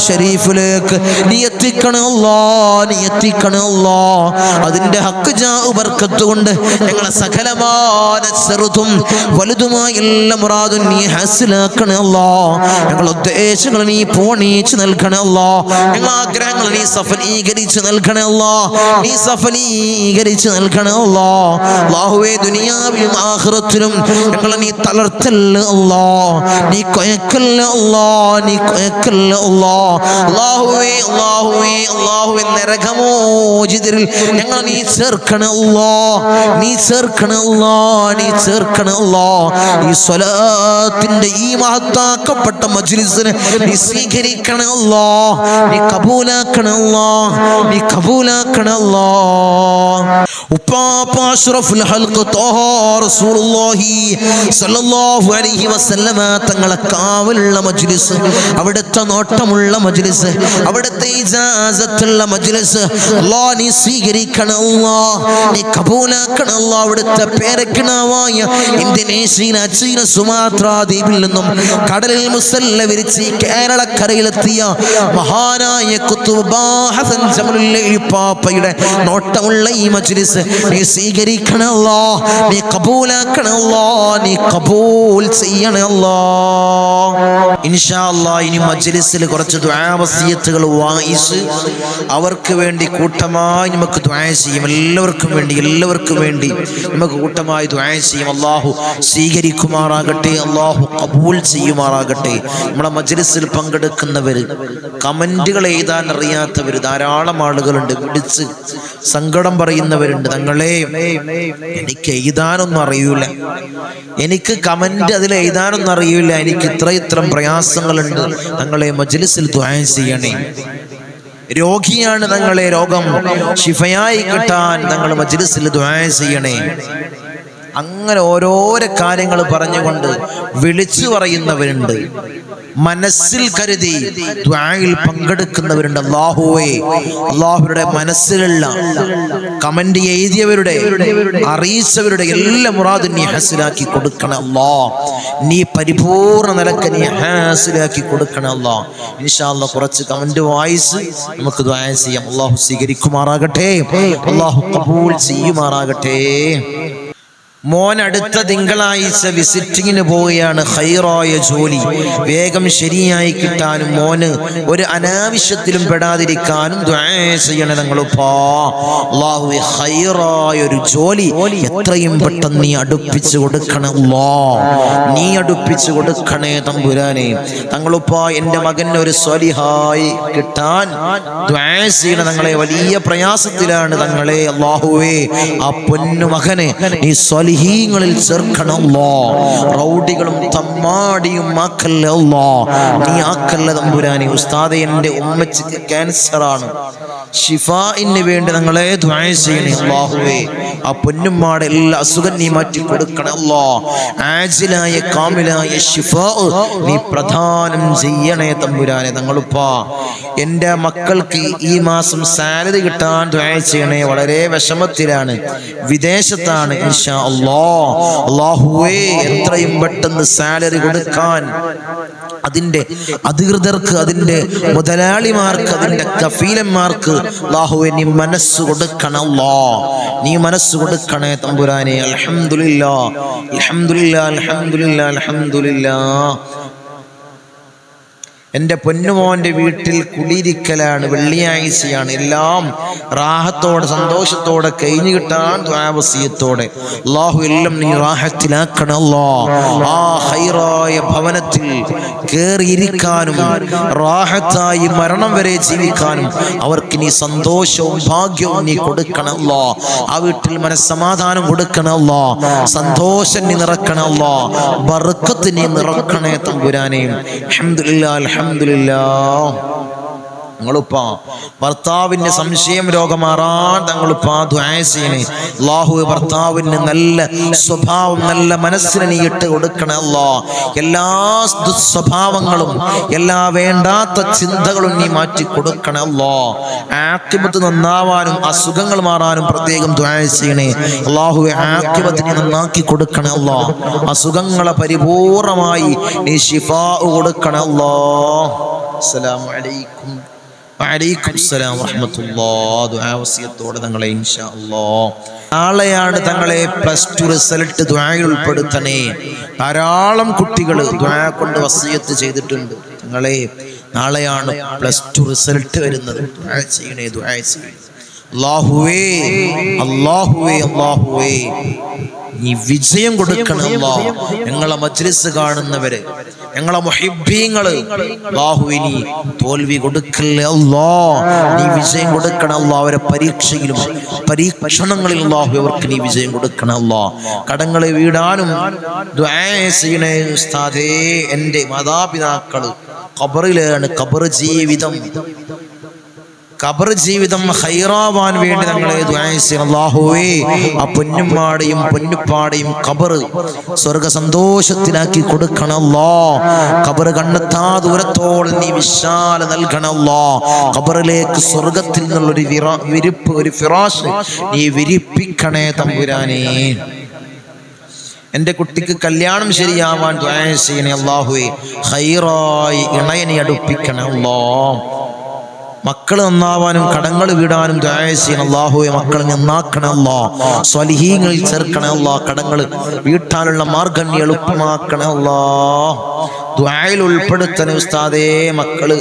ശരീഫിലേക്ക് നീ എത്തിക്കണേ അല്ലാഹ്, നീ എത്തിക്കണേ അല്ലാഹ്. അതിന്റെ ഹക്ക് ജാ ബർക്കത്ത് കൊണ്ട് ഞങ്ങളെ സകലമായ ചെറുതും വലുതുമായ എല്ലാ മുറാദും നീ ഹാസിലാക്കണേ അല്ലാഹ്. ഞങ്ങളുടെ ഉദ്ദേശങ്ങൾ നീ പൂർണ്ണീകരിച്ച് നൽകണേ അല്ലാഹ്. ഞങ്ങളുടെ ആഗ്രഹങ്ങൾ നീ സഫലീകരിച്ച് നൽകണേ അല്ലാഹ്, നീ സഫലീകരിച്ച് നൽകണേ അല്ലാഹ്. അല്ലാഹുവേ ദുനിയാവിലും ആഖിറത്തിലും ഞങ്ങളെ നീ തളർത്തല്ല അല്ലാഹ്, നീ കൊയക്കല്ല അല്ലാഹ്, നീ കൊയക്കല്ല അല്ലാഹ്. അല്ലാഹുവേ അല്ലാഹുവേ അല്ലാഹുവേ നരകമോചിതരിൽ ഞങ്ങളെ നീ ചേർക്കണേ അല്ലാഹ്, നീ ചേർക്കണേ അല്ലാഹ്, നീ ചേർക്കണേ അല്ലാഹ്. ഈ സ്വലാത്തിന്റെ ഈ മഹത്താക്കപ്പെട്ട മജ്ലിസിനെ നീ സ്വീകരിക്കണേ അല്ലാഹ്, നീ കബൂലാക്കണേ അല്ലാഹ്, നീ കബൂലാക്കണേ അല്ലാഹ്. ഉപ്പാപ്പ അഷ്റഫുൽ ഖൽഖ് ത്വാഹ റസൂലുള്ളാഹി സ്വല്ലല്ലാഹു അലൈഹി വസല്ലമ തങ്ങളെ കാവലുള്ള മജ്ലിസ്, അവിടുത്തെ നോട്ടമുള്ള മജ്ലിസ്, അവിടുത്തെ ഇജാസത്തുള്ള മജ്ലിസ് അല്ലാഹ് നീ സ്വീകരിക്കണേ അല്ലാഹ്, നീ കബൂലാക്കണേ അല്ലാഹ്. അവിടുത്തെ പേരക്കിണാവായ ഇന്തോനേഷ്യയിലെ ചീന സുമാത്ര ദ്വീപിൽ നിന്നും കടലിൽ മുസല്ല വിരിച്ച് കേരളക്കരയിലെത്തിയ മഹാനായ ഖുത്ബ് ഹസൻ ജമലുൽ പാപ്പയുടെ നോട്ടമുള്ള ഈ മജ്ലിസ് നീ സ്വീകരിക്കണേ അല്ലാഹ്, നീ കബൂലാക്കണേ അല്ലാഹ്, നീ കബൂൽ ചെയ്യണേ അല്ലാഹ്. ഇൻഷാ അല്ലാഹ് ഇനി മജ്ലിസിൽ കുറച്ച് ദുആ വസിയത്തുകൾ വായിച്ച് അവർക്ക് വേണ്ടി കൂട്ടമായി നമുക്ക് ദുആ ചെയ്യും. എല്ലാവർക്കും വേണ്ടി നമുക്ക് കൂട്ടമായി ദുആ ചെയ്യും. അല്ലാഹു സ്വീകരിക്കുമാറാകട്ടെ, അല്ലാഹു കബൂൽ ചെയ്യുമാറാകട്ടെ. നമ്മുടെ മജ്ലിസിൽ പങ്കെടുക്കുന്നവർ, കമന്റുകൾ എഴുതാൻ അറിയാത്തവർ ധാരാളം ആളുകളുണ്ട്. വിളിച്ച് സങ്കടം പറയുന്നവരുണ്ട്. തങ്ങളെ, എനിക്ക് എഴുതാനൊന്നും അറിയൂല, എനിക്ക് കമന്റ് അതിൽ എഴുതാനൊന്നും അറിയൂല, എനിക്ക് ഇത്രയും പ്രയാസങ്ങളുണ്ട്. തങ്ങളെ മജ്ലിസിൽ ദുആ ചെയ്യണേ. രോഗിയാണ് തങ്ങളെ, രോഗം ശിഫയായി കിട്ടാൻ തങ്ങൾ മജ്ലിസിൽ ദുആ ചെയ്യണേ. അങ്ങനെ ഓരോരോ കാര്യങ്ങൾ പറഞ്ഞുകൊണ്ട് വിളിച്ചു പറയുന്നവരുണ്ട്. മനസ്സിൽ കരുതി ദുആയിൽ പങ്കെടുക്കുന്നവരുണ്ട്. അല്ലാഹുവേ, അല്ലാഹുവിന്റെ മനസ്സിലുള്ള കമന്റ് എഴുതിയവരുടെ, അറിയിച്ചവരുടെ എല്ലാ മുറാദും നീ ഹാസിലാക്കി കൊടുക്കണം അല്ലാഹ്. നീ പരിപൂർണ്ണ നിലക്ക് നീ ഹാസിലാക്കി കൊടുക്കണം അല്ലാഹ്. ഇൻഷാ അല്ലാഹ് കുറച്ച് കമന്റ് വായിച്ച് നമുക്ക് ദുആ ചെയ്യാം. അല്ലാഹു സ്വീകരിക്കുമാറാകട്ടെ, അല്ലാഹു കബൂൽ ചെയ്യുമാറാകട്ടെ. മോൻ അടുത്ത തിങ്കളാഴ്ച വിസിറ്റിങ്ങിന് പോവുകയാണ്. ഖൈറായ ജോലി വേഗം ശരിയായി കിട്ടാനും മോന് ഒരു അനാവശ്യത്തിലും പെടാതിരിക്കാനും ദുആ ചെയ്യണേ തങ്ങളുപ്പാ. അല്ലാഹുവേ, ഖൈറായ ഒരു ജോലി എത്രയും പെട്ടെന്ന് നീ അടുപ്പിച്ചു കൊടുക്കണേ അല്ലാഹ്, നീ അടുപ്പിച്ചു കൊടുക്കണേ തമ്പുരാനെ. തങ്ങളുപ്പാ, എൻ്റെ മകന് ഒരു സ്വലിഹായി കിട്ടാൻ ദുആ ചെയ്യണേ തങ്ങളെ. വലിയ പ്രയാസത്തിലാണ് തങ്ങളെ. അല്ലാഹുവേ, ആ പൊന്നു മകനെ നീ ങ്ങളിൽ ചേർക്കണം അല്ലാഹ്. റൗഡികളും തമ്മാടിയും ആക്കല്ലേ അല്ലാഹ്, നീ ആക്കല്ലേ തമ്പുരാനെ. ഉസ്താദെ, എൻ്റെ ഉമ്മച്ചിക്ക് ക്യാൻസറാണ്, ഷിഫാഇന് വേണ്ടി ഞങ്ങളെ ദുആ ചെയ്യണേ അല്ലാഹുവേ. ആ പൊന്നുമ്മാടെ എല്ലാ അസുഖം നീ മാറ്റി കൊടുക്കണം അല്ലാഹ്. ആജിലായ കാമിലായ ഷിഫാ നീ പ്രദാനം ചെയ്യണേ തമ്പുരാനെ. തങ്ങളുപ്പാ, എൻ്റെ മക്കൾക്ക് ഈ മാസം സാലറി കിട്ടാൻ ദുആ ചെയ്യണേ. വളരെ വിഷമത്തിലാണ്, വിദേശത്താണ്. ഇൻഷാ അല്ലാഹ്, അല്ലാഹുവേ, എത്രയും പെട്ടെന്ന് സാലറി കൊടുക്കാൻ അതിൻ്റെ അധികൃതർക്ക്, അതിൻ്റെ മുതലാളിമാർക്ക്, അതിൻ്റെ കഫീലന്മാർക്ക് അല്ലാഹുവേ നീ മനസ്സ് കൊടുക്കണം അല്ലാഹ്, നീ മനസ്സ് കൊടുക്കണേ തമ്പുരാനെ. അൽഹംദുലില്ലാഹ്, അൽഹംദുലില്ലാഹ്, അൽഹംദുലില്ലാഹ്, അൽഹംദുലില്ലാഹ്. എൻ്റെ പൊന്നുമോൻ്റെ വീട്ടിൽ കുടിയിരിക്കലാണ്, വെള്ളിയാഴ്ചയാണ്. എല്ലാം റാഹത്തോടെ സന്തോഷത്തോടെ കഴിഞ്ഞു കിട്ടാൻ ദുആ വസിയത്തോടെ അല്ലാഹു എല്ലാം നീ റാഹത്തിലാക്കണം അല്ലാഹ്. ആ ഖൈറായ ഭവനത്തിൽ കേറിയിരിക്കാനും റാഹത്തായി മരണം വരെ ജീവിക്കാനും അവർക്ക് നീ സന്തോഷവും ഭാഗ്യവും നീ കൊടുക്കണം അല്ലാഹ്. ആ വീട്ടിൽ മനസ്സമാധാനം കൊടുക്കണം അല്ലാഹ്, സന്തോഷം നീ നിറക്കണം അല്ലാഹ്, ബർക്കത്ത് നീ നിറക്കണേ തമ്പുരാനെ. അൽഹംദുലില്ലാഹ്, അൽഹംദുലില്ലാഹ്. തങ്ങളുപ്പാ, ഭർത്താവിൻ്റെ സംശയം രോഗമാറാൻ തങ്ങളുപ്പാ ദുആ ചെയ്യണേ അല്ലാഹുവേ. ഭർത്താവിന് നല്ല സ്വഭാവം, നല്ല മനസ്സിനെ നീ ഇട്ട് കൊടുക്കണേ അല്ലാഹ്. എല്ലാ ദുസ്വഭാവങ്ങളും, എല്ലാ വേണ്ടാത്ത ചിന്തകളും നീ മാറ്റി കൊടുക്കണേ അല്ലാഹ്. ആഖിബത്ത് നന്നാവാനും അസുഖങ്ങൾ മാറാനും പ്രത്യേകം ദുആ ചെയ്യണേ അല്ലാഹുവേ. ആഖിബത്ത് നീ നന്നാക്കി കൊടുക്കണേ അല്ലാഹ്. അസുഖങ്ങളെ പരിപൂർണമായി നീ ശിഫാ കൊടുക്കണേ അല്ലാഹ്. അസ്സലാമു അലൈക്കും. വഅലൈക്കും അസ്സലാം വറഹ്മത്തുള്ളാഹി. ദുആ വസിയത്തോടെ തങ്ങളെ ഇൻഷാ അല്ലാഹ്. നാളെയാണ് തങ്ങളെ +2 റിസൾട്ട്. ദുആയിൽ ഉൾപ്പെടുത്തണേ. ധാരാളം കുട്ടികൾ ദുആ കൊണ്ട് വസിയത്ത് ചെയ്തിട്ടുണ്ട്. തങ്ങളെ, നാളെയാണ് +2 റിസൾട്ട് വരുന്നത്. ദുആ ചെയ്യണേ, ദുആ ചെയ്യണേ. അല്ലാഹുവേ, അല്ലാഹുവേ, അല്ലാഹുവേ, നീ വിജയം കൊടുക്കണം അല്ലാഹ്. ഞങ്ങളെ മജ്ലിസ് കാണുന്നവര്, ഞങ്ങളെ മുഹിബ്ബീങ്ങള്, അല്ലാഹുവേ നീ തോൽവി കൊടുക്കല്ലേ അല്ലാഹ്. നീ വിജയം കൊടുക്കണം അല്ലാഹ്. അവരെ പരീക്ഷയിലും പരീക്ഷണങ്ങളിൽ അല്ലാഹു അവർക്ക് നീ വിജയം കൊടുക്കണം അല്ലാഹ്. കടങ്ങളെ വീടാനും ദുആ ചെയ്യണേ ഉസ്താദേ. എൻ്റെ മാതാപിതാക്കള് ഖബറിലാണ്, ഖബർ ജീവിതം ഖൈറാവാൻ വേണ്ടി ഞങ്ങളെ ദുആ ചെയ്യണം അല്ലാഹുവേ. ആ പൊന്നുമ്മാടെയും പൊന്നുപ്പാടെയും ഖബർ സ്വർഗ സന്തോഷത്തിലാക്കി കൊടുക്കണം അല്ലാഹ്. ഖബർ കണ്ണെത്താ ദൂരത്തോളം നീ വിശാല നൽകണം അല്ലാഹ്. ഖബറിലേക്ക് സ്വർഗത്തിൽ നിന്നുള്ളൊരു വിരിപ്പ്, ഒരു ഫിറാഷ് നീ വിരിപ്പിക്കണേ തമ്പുരാനേ. എൻ്റെ കുട്ടിക്ക് കല്യാണം ശരിയാവാൻ ദുആ ചെയ്യണേ അല്ലാഹുവേ. ഖൈറായി ഇണയെ നീ അടുപ്പിക്കണം അല്ലാഹ്. മക്കൾ നന്നാവാനും കടങ്ങൾ വീടാനും ദുആ ചെയ്യണം. അല്ലാഹുവേ മക്കളെ നന്നാക്കണേ അല്ലാഹ്, സ്വാലിഹീങ്ങളിൽ ചേർക്കണേ അല്ലാഹ്, കടങ്ങൾ വീട്ടാനുള്ള മാർഗ്ഗം നീ എളുപ്പമാക്കണേ അല്ലാഹ്. ദുആയിൽ ഉൾപ്പെടുത്തണേ ഉസ്താദേ, മക്കള്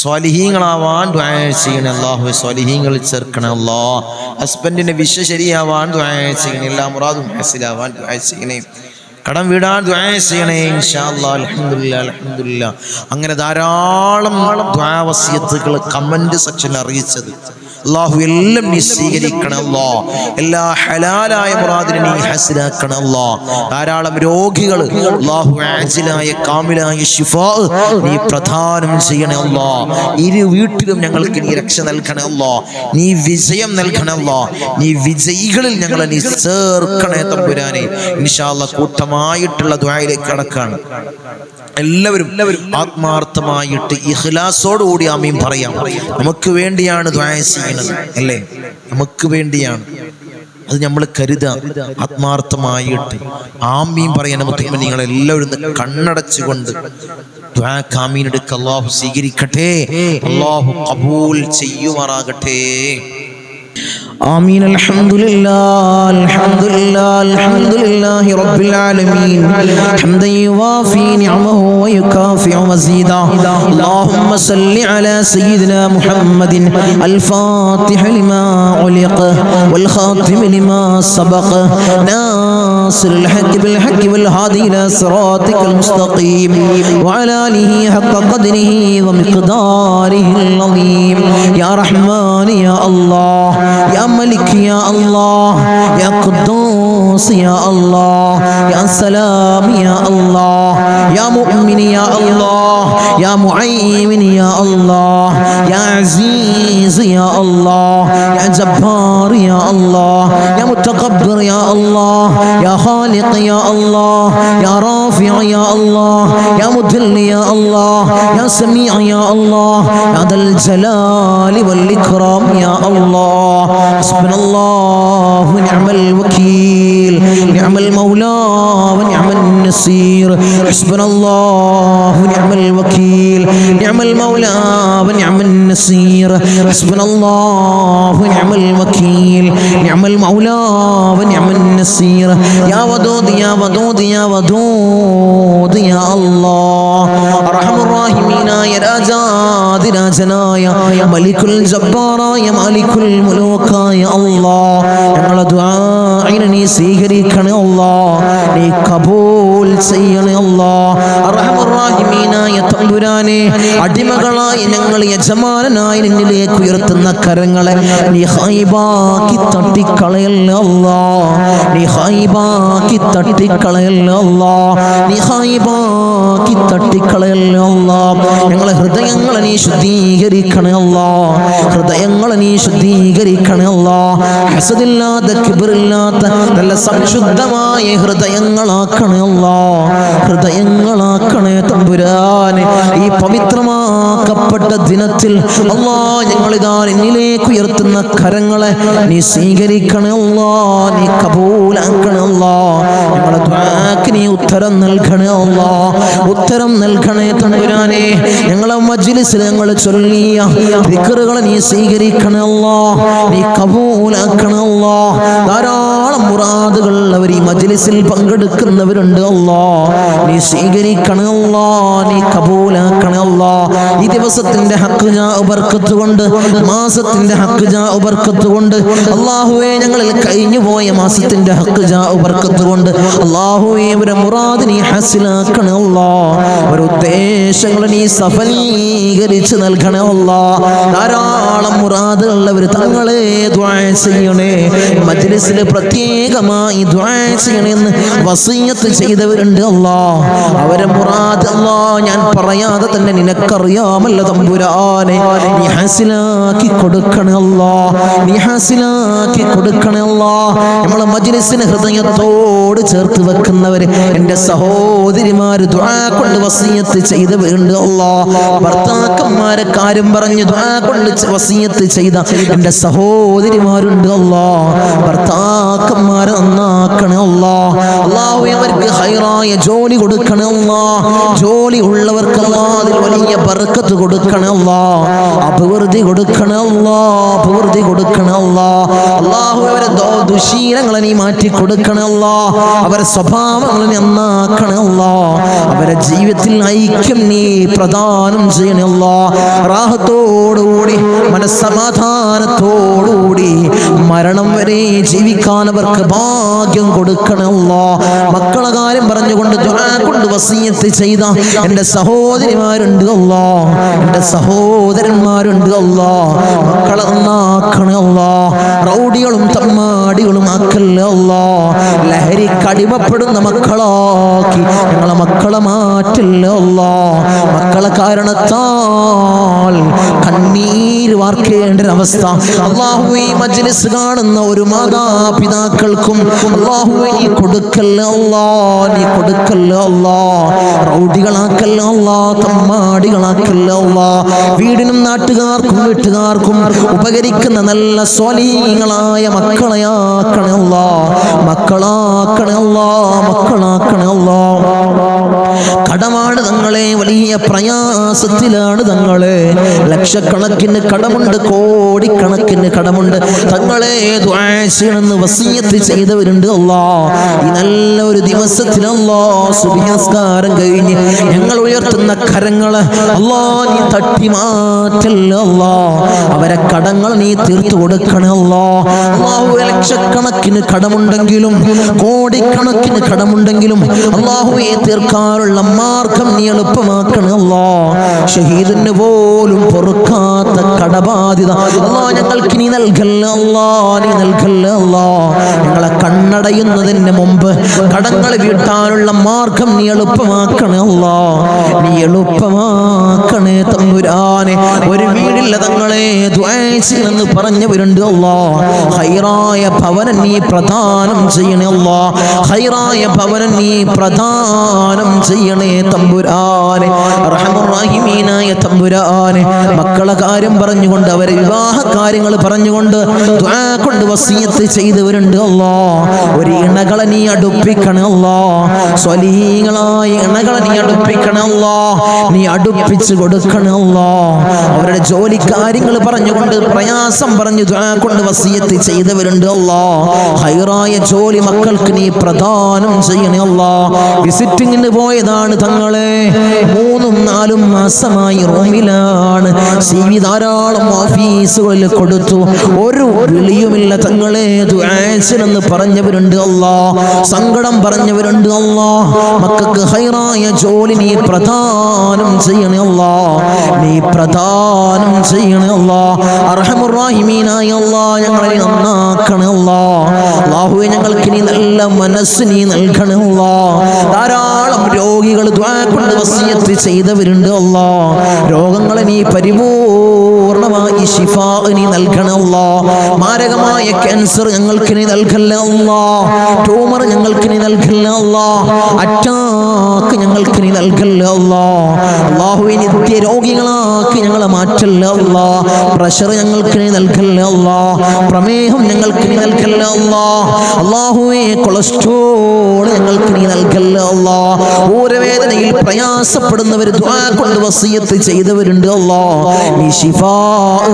സ്വാലിഹീങ്ങളാവാൻ ദുആ ചെയ്യണേ അല്ലാഹുവേ, സ്വാലിഹീങ്ങളിൽ ചേർക്കണേ അല്ലാഹ്. ഹസ്ബൻഡിന്റെ വിഷ ശരിയാവാൻ ദുആ ചെയ്യണേ, എല്ലാ മുറാദും ഹാസിലാവാൻ ദുആ ചെയ്യണേ, കടം വീടാൻ ദുആ ചെയ്യണേ ഇൻഷാ അല്ലാഹ്. അൽഹംദുലില്ലാ അൽഹംദുലില്ലാ. അങ്ങനെ ധാരാളം ദുആ വസിയത്തുകൾ കമന്റ് സെക്ഷനിൽ അറിയിച്ചത്. അല്ലാഹു എല്ലാം നീ സ്വീകരിക്കണേ അല്ലാഹ്, എല്ലാ ഹലാലായ മുറാദിനെ നീ ഹസിലാക്കണേ അല്ലാഹ്. ധാരാളം രോഗികൾ അല്ലാഹു ആജിലായ കാമിലായ ശിഫാ നീ പ്രദാനം ചെയ്യണേ അല്ലാഹ്. ഇരു വീട്ടിലും ഞങ്ങൾക്ക് നീ രക്ഷ നൽകണേ അല്ലാഹ്, നീ വിജയം നൽകണേ അല്ലാഹ്, നീ വിജയികളിൽ ഞങ്ങളെ നീ ചേർക്കണേ തമ്പുരാനെ. ഇൻഷാ അല്ലാഹ് കൂട്ടമായിട്ടുള്ള ദുആയിലേക്ക് കടക്കാണ്. എല്ലാവരും ആത്മാർത്ഥമായിട്ട് ഇഖ്ലാസോടുകൂടി ആമീൻ പറയാം. നമുക്ക് വേണ്ടിയാണ് ദുആ ചെയ്യുന്നത് അല്ലേ, നമുക്ക് വേണ്ടിയാണ്. അത് നമ്മൾ കരുതാ, ആത്മാർത്ഥമായിട്ട് ആമീൻ പറയാൻ നമുക്ക്. നിങ്ങൾ എല്ലാവരും കണ്ണടച്ചുകൊണ്ട് ദുആക്ക് ആമീൻ എടുക്കുക. അല്ലാഹു സ്വീകരിക്കട്ടെ, അല്ലാഹു ഖബൂൽ ചെയ്യുമാറാകട്ടെ. آمين. الحمد لله الحمد لله الحمد لله رب العالمين حمدا يوافي نعمه ويكافئ مزيدا. اللهم صل على سيدنا محمد الفاتح لما علق والخاتم لما سبق ناصر الحق بالحق والهادي إلى صراطك المستقيم وعلى آله حق قدره ومقداره العظيم. يا رحمن يا الله، يا ملك يا الله، يا قدوس يا الله، يا سلام يا الله، يا مؤمن يا الله، يا معين يا الله، يا عزيز يا الله، يا جبار يا الله، يا متكبر يا الله، يا خالق يا الله، يا رافع يا الله، يا مذل يا الله، يا سميع يا الله، يا ذا الجلال والإكرام يا الله. حسبنا الله ونعم الوكيل، نعم المولى ونعم النصير. حسبنا الله ونعم الوكيل، نعم المولى ونعم النصير. حسبنا الله ونعم الوكيل، نعم المولى ونعم النصير. يا ودود يا ودود يا ودود يا الله. أرحم الراحمين يا راجاد രാജനായ മലിക്കുൽ ജബ്ബാറായ മാലിക്കുൽ മുലൂക്കായ അല്ലാഹ്, ഞങ്ങളുടെ ദുആഇനെ നീ സ്വീകരിക്കണേ അല്ലാഹ്, നീ കബൂൽ ചെയ്യണേ അല്ലാഹ്. അർഹമർ റഹീമീനായ തമ്പുരാനെ, അടിമകളായി ഞങ്ങൾ യജമാനനായി നിന്നിലേക്ക് ഉയർത്തുന്ന കരങ്ങളെ നീ ഖൈബാക്കി തട്ടിക്കളയല്ലേ അല്ലാഹ്, നീ ഖൈബാക്കി തട്ടിക്കളയല്ലേ അല്ലാഹ്, നീ ഖൈബാക്കി തട്ടിക്കളയല്ലേ അല്ലാഹ്. ഞങ്ങളെ ഹൃദയങ്ങളെ നീ ശുദ്ധീകരിക്കണേ അല്ലാഹ്, ഹൃദയങ്ങളെ നീ ശുദ്ധീകരിക്കണേ അല്ലാഹ്. ഹസദില്ലാത്ത കിബ്റില്ലാത്ത നല്ല സംശുദ്ധമായ ഹൃദയങ്ങളാക്കണേ അല്ലാഹ്, ഹൃദയങ്ങളാക്കണേ തമ്പുരാനെ. ഈ പവിത്രമാക്കപ്പെട്ട ദിനത്തിൽ അല്ലാഹ് ഞങ്ങളിതാ നിന്നിലേക്ക് ഉയർത്തുന്ന കരങ്ങളെ നീ സ്വീകരിക്കണേ അല്ലാഹ്, നീ കബൂലാക്കണേ അല്ലാഹ്. ഞങ്ങളുടെ ദുആക്ക് നീ ഉത്തരം നൽകണേ അല്ലാഹ്, ഉത്തരം നൽകണേ തമ്പുരാനെ. ഞങ്ങളെ മജ്ലിസിൽ ഞങ്ങൾ ചൊല്ലിയ ദിക്റുകളെ നീ സ്വീകരിക്കണേ അല്ലാഹ്, നീ കബൂലാക്കണേ അല്ലാഹ്. ധാരാളം മുറാദുകൾ അവർ ഈ മജ്ലിസിൽ പങ്കെടുക്കുന്നവരുണ്ട് അല്ലാഹ്, നീ സ്വീകരിക്കണേ അല്ലാഹ്, നീ കബൂലാക്കണേ അല്ലാഹ്. ഈ ദിവസത്തിന്റെ ഹക്ക് ജാ ബർക്കത്ത് കൊണ്ട്, മാസത്തിന്റെ ഹക്ക് ജാ ബർക്കത്ത് കൊണ്ട് അല്ലാഹുവേ, ഞങ്ങളിൽ കഴിഞ്ഞു പോയ മാസത്തിന്റെ ഹക്ക് ജാ ബർക്കത്ത് കൊണ്ട് അല്ലാഹുവേ, അവരെ മുറാദ് നീ ഹസിലാക്കണേ അല്ലാഹ്, അവരുടെ ഉദ്ദേശങ്ങൾ നീ സഫലീകരിച്ച് നൽകണേ അല്ലാഹ്. ധാരാളം മുറാദുകൾ അവർ തങ്ങളെ ദുആ ചെയ്യണേ, മജ്ലിസിൽ പ്രത്യേകമായി ദുആ ചെയ്യണമെന്ന് വസിയത്ത് ചെയ്തവരുണ്ട് അല്ലാഹ്. അവരെ മുറാദ് അല്ലാഹ് ഞാൻ പറയാതെ തന്നെ നിനക്കറിയാമല്ലോ തമ്പുരാനെ, നീ ഹാസിലാക്കി കൊടുക്കണേ അല്ലാഹ്, നീ ഹാസിലാക്കി കൊടുക്കണേ അല്ലാഹ്. നമ്മളെ മജ്ലിസിനെ ഹൃദയത്തോട് ചേർത്ത് വെക്കുന്നവര് എൻ്റെ സഹോദരിമാര് ദുആ കൊണ്ട് വസിയത്ത് ചെയ്തവരുണ്ട് അല്ലാഹ്. ഭർത്താക്കന്മാരെ കാര്യം പറഞ്ഞ് ദുആ കൊണ്ട് വസിയത്ത് ചെയ്ത എൻ്റെ സഹോദരിമാരുണ്ട് അല്ലാഹ്. ഭർത്താക്കൾ ഭർത്താക്കന്മാരെ നന്നാക്കണേ അല്ലാഹ്. അല്ലാഹുവേ അവർക്ക് ഹൈറായ ജോലി കൊടുക്കണേ അല്ലാഹ്. ജോലി ഉള്ളവർക്ക് അല്ലാഹ് അതിൽ വലിയ ബർക്കത്ത് കൊടുക്കണേ അല്ലാഹ്. അഭിവൃദ്ധി കൊടുക്കണേ അല്ലാഹ്. അഭിവൃദ്ധി കൊടുക്കണേ അല്ലാഹ്. അല്ലാഹുവേ അവരെ ദുശീലങ്ങളെ നീ മാറ്റി കൊടുക്കണേ അല്ലാഹ്. അവരെ സ്വഭാവങ്ങളെ നന്നാക്കണേ അല്ലാഹ്. അവരെ ജീവിതത്തിൽ ഐക്യം നീ പ്രദാനം ചെയ്യണേ അല്ലാഹ്. റാഹത്തോടുകൂടി മനസ്സമാധാനത്തോടുകൂടി മരണം വരെ ജീവിക്കാൻ അവർക്ക് ഭാഗ്യം കൊടുക്കണേ അല്ലാഹ്. മക്കളെ കാര്യം പറഞ്ഞുകൊണ്ട് ദുആ കൊണ്ട് വസിയത്ത് ചെയ്ത എൻ്റെ സഹോദരിമാരുണ്ട് അല്ലാഹ്, എൻ്റെ സഹോദരന്മാരുണ്ട് അല്ലാഹ്. മക്കളെ നന്നാക്കണേ അല്ലാഹ്. റൗഡികളും തമ്മാടികളും ആക്കല്ലേ അല്ലാഹ്. ലഹരിക്കടിമപ്പെടുന്ന മക്കളാക്കി ഞങ്ങളെ മക്കളെ മാറ്റല്ലേ അല്ലാഹ്. മക്കളെ കാരണത്താൽ കണ്ണീര് വാർക്കേണ്ട ഒരവസ്ഥ അല്ലാഹുവേ ഈ മജ്ലിസ് കാണുന്ന ഒരു മാതാപിതാക്കൾക്കും അല്ലാഹുവേ നീ കൊടുക്കല്ലേ അല്ലാഹ്. നീ കൊടുക്കല്ലേ അല്ലാഹ്. റൗഡികളാക്കല്ലേ അല്ലാഹ്. തമ്മാടികളാക്കല്ലേ അല്ലാഹ്. വീടിനും നാട്ടുകാർക്കും വീട്ടുകാർക്കും ഉപകരിക്കുന്ന നല്ല സ്വാലിഹീങ്ങളായ മക്കളെയാക്കണേ അല്ലാഹ്. മക്കളാക്കണേ അല്ലാഹ്. മക്കളാക്കണേ അല്ലാഹ്. കടമാണ് തങ്ങളെ, വലിയ പ്രയാസത്തിലാണ് തങ്ങളെ. ലക്ഷക്കണക്കിന് കടമുണ്ട്, കോടിക്കണക്കിന് കടമുണ്ട് തങ്ങളെ. ദുആ ചെയ്യണമെന്ന് വസിയത്ത് ചെയ്തവരുണ്ട് അല്ലാഹ്. ഈ നല്ല ഒരു ദിവസത്തിൽ അല്ലാഹ് സുബ്ഹി നിസ്കാരം കഴിഞ്ഞ് ഞങ്ങൾ ഉയർത്തുന്ന കരങ്ങള് അല്ലാഹ് നീ തട്ടി മാറ്റല്ലേ അല്ലാഹ്. അവരെ കടങ്ങൾ നീ തീർത്തു കൊടുക്കണേ അല്ലാഹ്. അല്ലാഹുവേ ലക്ഷക്കണക്കിന് കടമുണ്ടെങ്കിലും കോടിക്കണക്കിന് കടമുണ്ടെങ്കിലും അല്ലാഹുവേ തീർക്കാനുള്ള മാർഗം നീ എളുപ്പമാക്കണേ അല്ലാഹ്. ഷഹീദിന് പോലും പൊറുക്കാത്ത കടബാധ്യത അല്ലാഹ് ഞങ്ങൾക്ക് നീ നൽകല്ലേ അല്ലാഹ്. നീ നൽകല്ലേ അല്ലാഹ്. ഞങ്ങളെ കണ്ണടയുന്നതിന് മുമ്പ് കടങ്ങൾ വീട്ടാനുള്ള മാർഗം നീ എളുപ്പമാക്കണേ അല്ലാഹ്. നീ എളുപ്പമാക്കണേ തമ്പുരാനെ. ഒരു വീടില്ല തങ്ങളെ ദുആ ചെയ്യണമെന്ന് പറഞ്ഞവരുണ്ട് അല്ലാഹ്. ഖൈറായ ഭവനം നീ പ്രദാനം ചെയ്യണേ അല്ലാഹ്. ഖൈറായ ഭവനം നീ പ്രദാനം ചെയ്യണേ തമ്പുരാനെ. അർഹമുർ റഹീമീനായ തമ്പുരാനെ. മക്കളെ കാര്യം പറഞ്ഞുകൊണ്ട് അവരെ വിവാഹ കാര്യങ്ങൾ പറഞ്ഞുകൊണ്ട് ദുആ കൊണ്ട് വസിയത്ത് ചെയ്തവരുണ്ട് അല്ലാഹ്. ഒരു ഇണകളെ നീ അടുപ്പിക്കണേ അല്ലാഹ്. സ്വലീഹങ്ങളായ ഇണകളെ നീ അടുപ്പിക്കണേ അല്ലാഹ്. നീ അടുപ്പിച്ച് കൊടുക്കണേ അല്ലാഹ്. അവരുടെ ജോലി കാര്യങ്ങൾ പറഞ്ഞുകൊണ്ട് പ്രയാസം പറഞ്ഞു ദുആ കൊണ്ട് വസിയത്ത് ചെയ്തവരുണ്ട് അല്ലാഹ്. ഖൈറായ ജോലി മക്കൾക്ക് നീ പ്രദാനം ചെയ്യണേ അല്ലാഹ്. വിസിറ്റിങ്ങിന് പോയതാണ് തങ്ങളെ. 3-4 മാസമായി റൂമിലാണ്. CV ധാരാളം ഓഫീസുകളിൽ കൊടുത്തു. ഒരു വിളിയുമില്ല തങ്ങളെ. ദുആ ചെയ്യണമെന്ന് പറഞ്ഞവരുണ്ട് അല്ലാഹ്. സങ്കടം പറഞ്ഞവരുണ്ട് അല്ലാഹ്. മക്കൾക്ക് ഖൈറായ ജോലി നീ പ്രദാനം ചെയ്യണേ അല്ലാഹ്. നീ പ്രദാനം ചെയ്യണേ അല്ലാഹ്. അർഹമുർ റഹീമീനായ അല്ലാഹ് ഞങ്ങളെ നന്നാക്കണേ അല്ലാഹ്. അല്ലാഹുവേ ഞങ്ങൾക്ക് നീ നല്ല മനസ്സ് നീ നൽകണേ അല്ലാഹ്. ധാരാളം രോഗികൾ ദുആ കൊണ്ട് വസിയത്ത് ചെയ്തവരുണ്ട് അല്ലാഹ്. രോഗങ്ങളെ നീ പരിപൂർണമായി ശിഫാ നീ നൽകണേ അല്ലാഹ്. മാരകമായ ക്യാൻസർ ഞങ്ങൾക്ക് നീ നൽകല്ലേ അല്ലാഹ്. ട്യൂമർ ഞങ്ങൾക്ക് നീ നൽകല്ലേ അല്ലാഹ്. അറ്റാക്ക് ഞങ്ങൾക്ക് നീ നൽകല്ലേ അല്ലാഹ്. അല്ലാഹുവേ നിത്യ രോഗികളാക്കി ഞങ്ങളെ മാറ്റല്ലേ അല്ലാഹ്. പ്രഷർ ഞങ്ങൾക്ക് നീ നൽകല്ലേ അല്ലാഹ്. പ്രമേഹം ഞങ്ങൾക്ക് നീ നൽകല്ലേ അല്ലാഹ്. അല്ലാഹുവേ കൊളസ്ട്രോൾ ഞങ്ങൾക്ക് നീ നൽകല്ലേ അല്ലാഹ്. ഊരവേദനയിൽ പ്രയാസപ്പെടുന്നവർ ദുആ കൊണ്ട് വസിയത്ത് ചെയ്തവരുണ്ട് അല്ലാഹ്. നീ ശിഫാ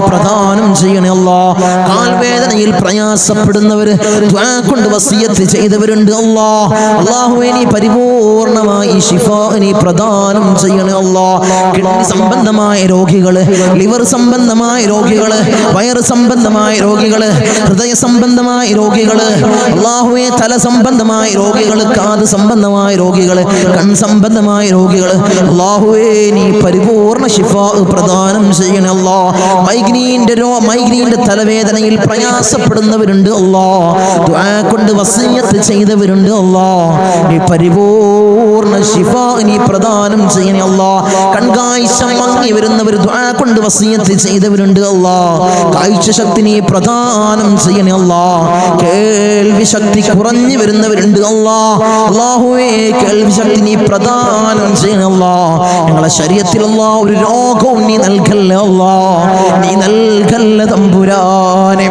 പ്രദാനം ചെയ്യണേ അല്ലാഹ്. കാൽവേദനയിൽ പ്രയാസപ്പെടുന്നവർ ദുആ കൊണ്ട് വസിയത്ത് ചെയ്തവരുണ്ട് അല്ലാഹ്. അല്ലാഹുവേ നീ പരിപൂർണമായി ശിഫാ നീ പ്രദാനം ചെയ്യണേ അല്ലാഹ്. കിഡ്നി സംബന്ധമായ രോഗികള്, ലിവർ സംബന്ധമായ രോഗികള്, വയറ് സംബന്ധമായ രോഗികള്, ഹൃദയ സംബന്ധമായ രോഗികള്, അല്ലാഹുവേ തല സംബന്ധമായ രോഗികള്, കാത് സംബന്ധമായ രോഗികള്, കൺ സംബന്ധമായ രോഗികള്, അല്ലാഹുവേ നീ പരിപൂർണ ശിഫാ പ്രദാനം ചെയ്യണേ അല്ലാഹ്. മൈഗ്രീന്റെ തലവേദനയിൽ പ്രയാസപ്പെടുന്നവരുണ്ട് അല്ലാഹ്. ദുആ കൊണ്ട് വസിയത്ത് ചെയ്തവരുണ്ട് അല്ലാഹ്. നീ പരിപൂർണ ശിഫാ നീ പ്രദാനം ചെയ്യണേ അല്ലാഹ്. കൺകാഴ്ച മങ്ങി വരുന്നവർ ദുആ കൊണ്ട് വസിയത്ത് ചെയ്തവരുണ്ട് അല്ലാഹ്. കാഴ്ച ശക്തി നീ പ്രദാനം ചെയ്യണേ അല്ലാ. കേൾവി ശക്തി കുറഞ്ഞു വരുന്നവരുണ്ട് അല്ലാ. അല്ലാഹുവേ കേൾവി ശക്തി നീ പ്രദാനം ചെയ്യണം അല്ലാ. ഞങ്ങളെ ശരീരത്തിൽ അല്ലാ ഒരു രോഗവും നീ നൽകല്ലേ അല്ലാ. നീ നൽകല്ലേ തമ്പുരാനെ.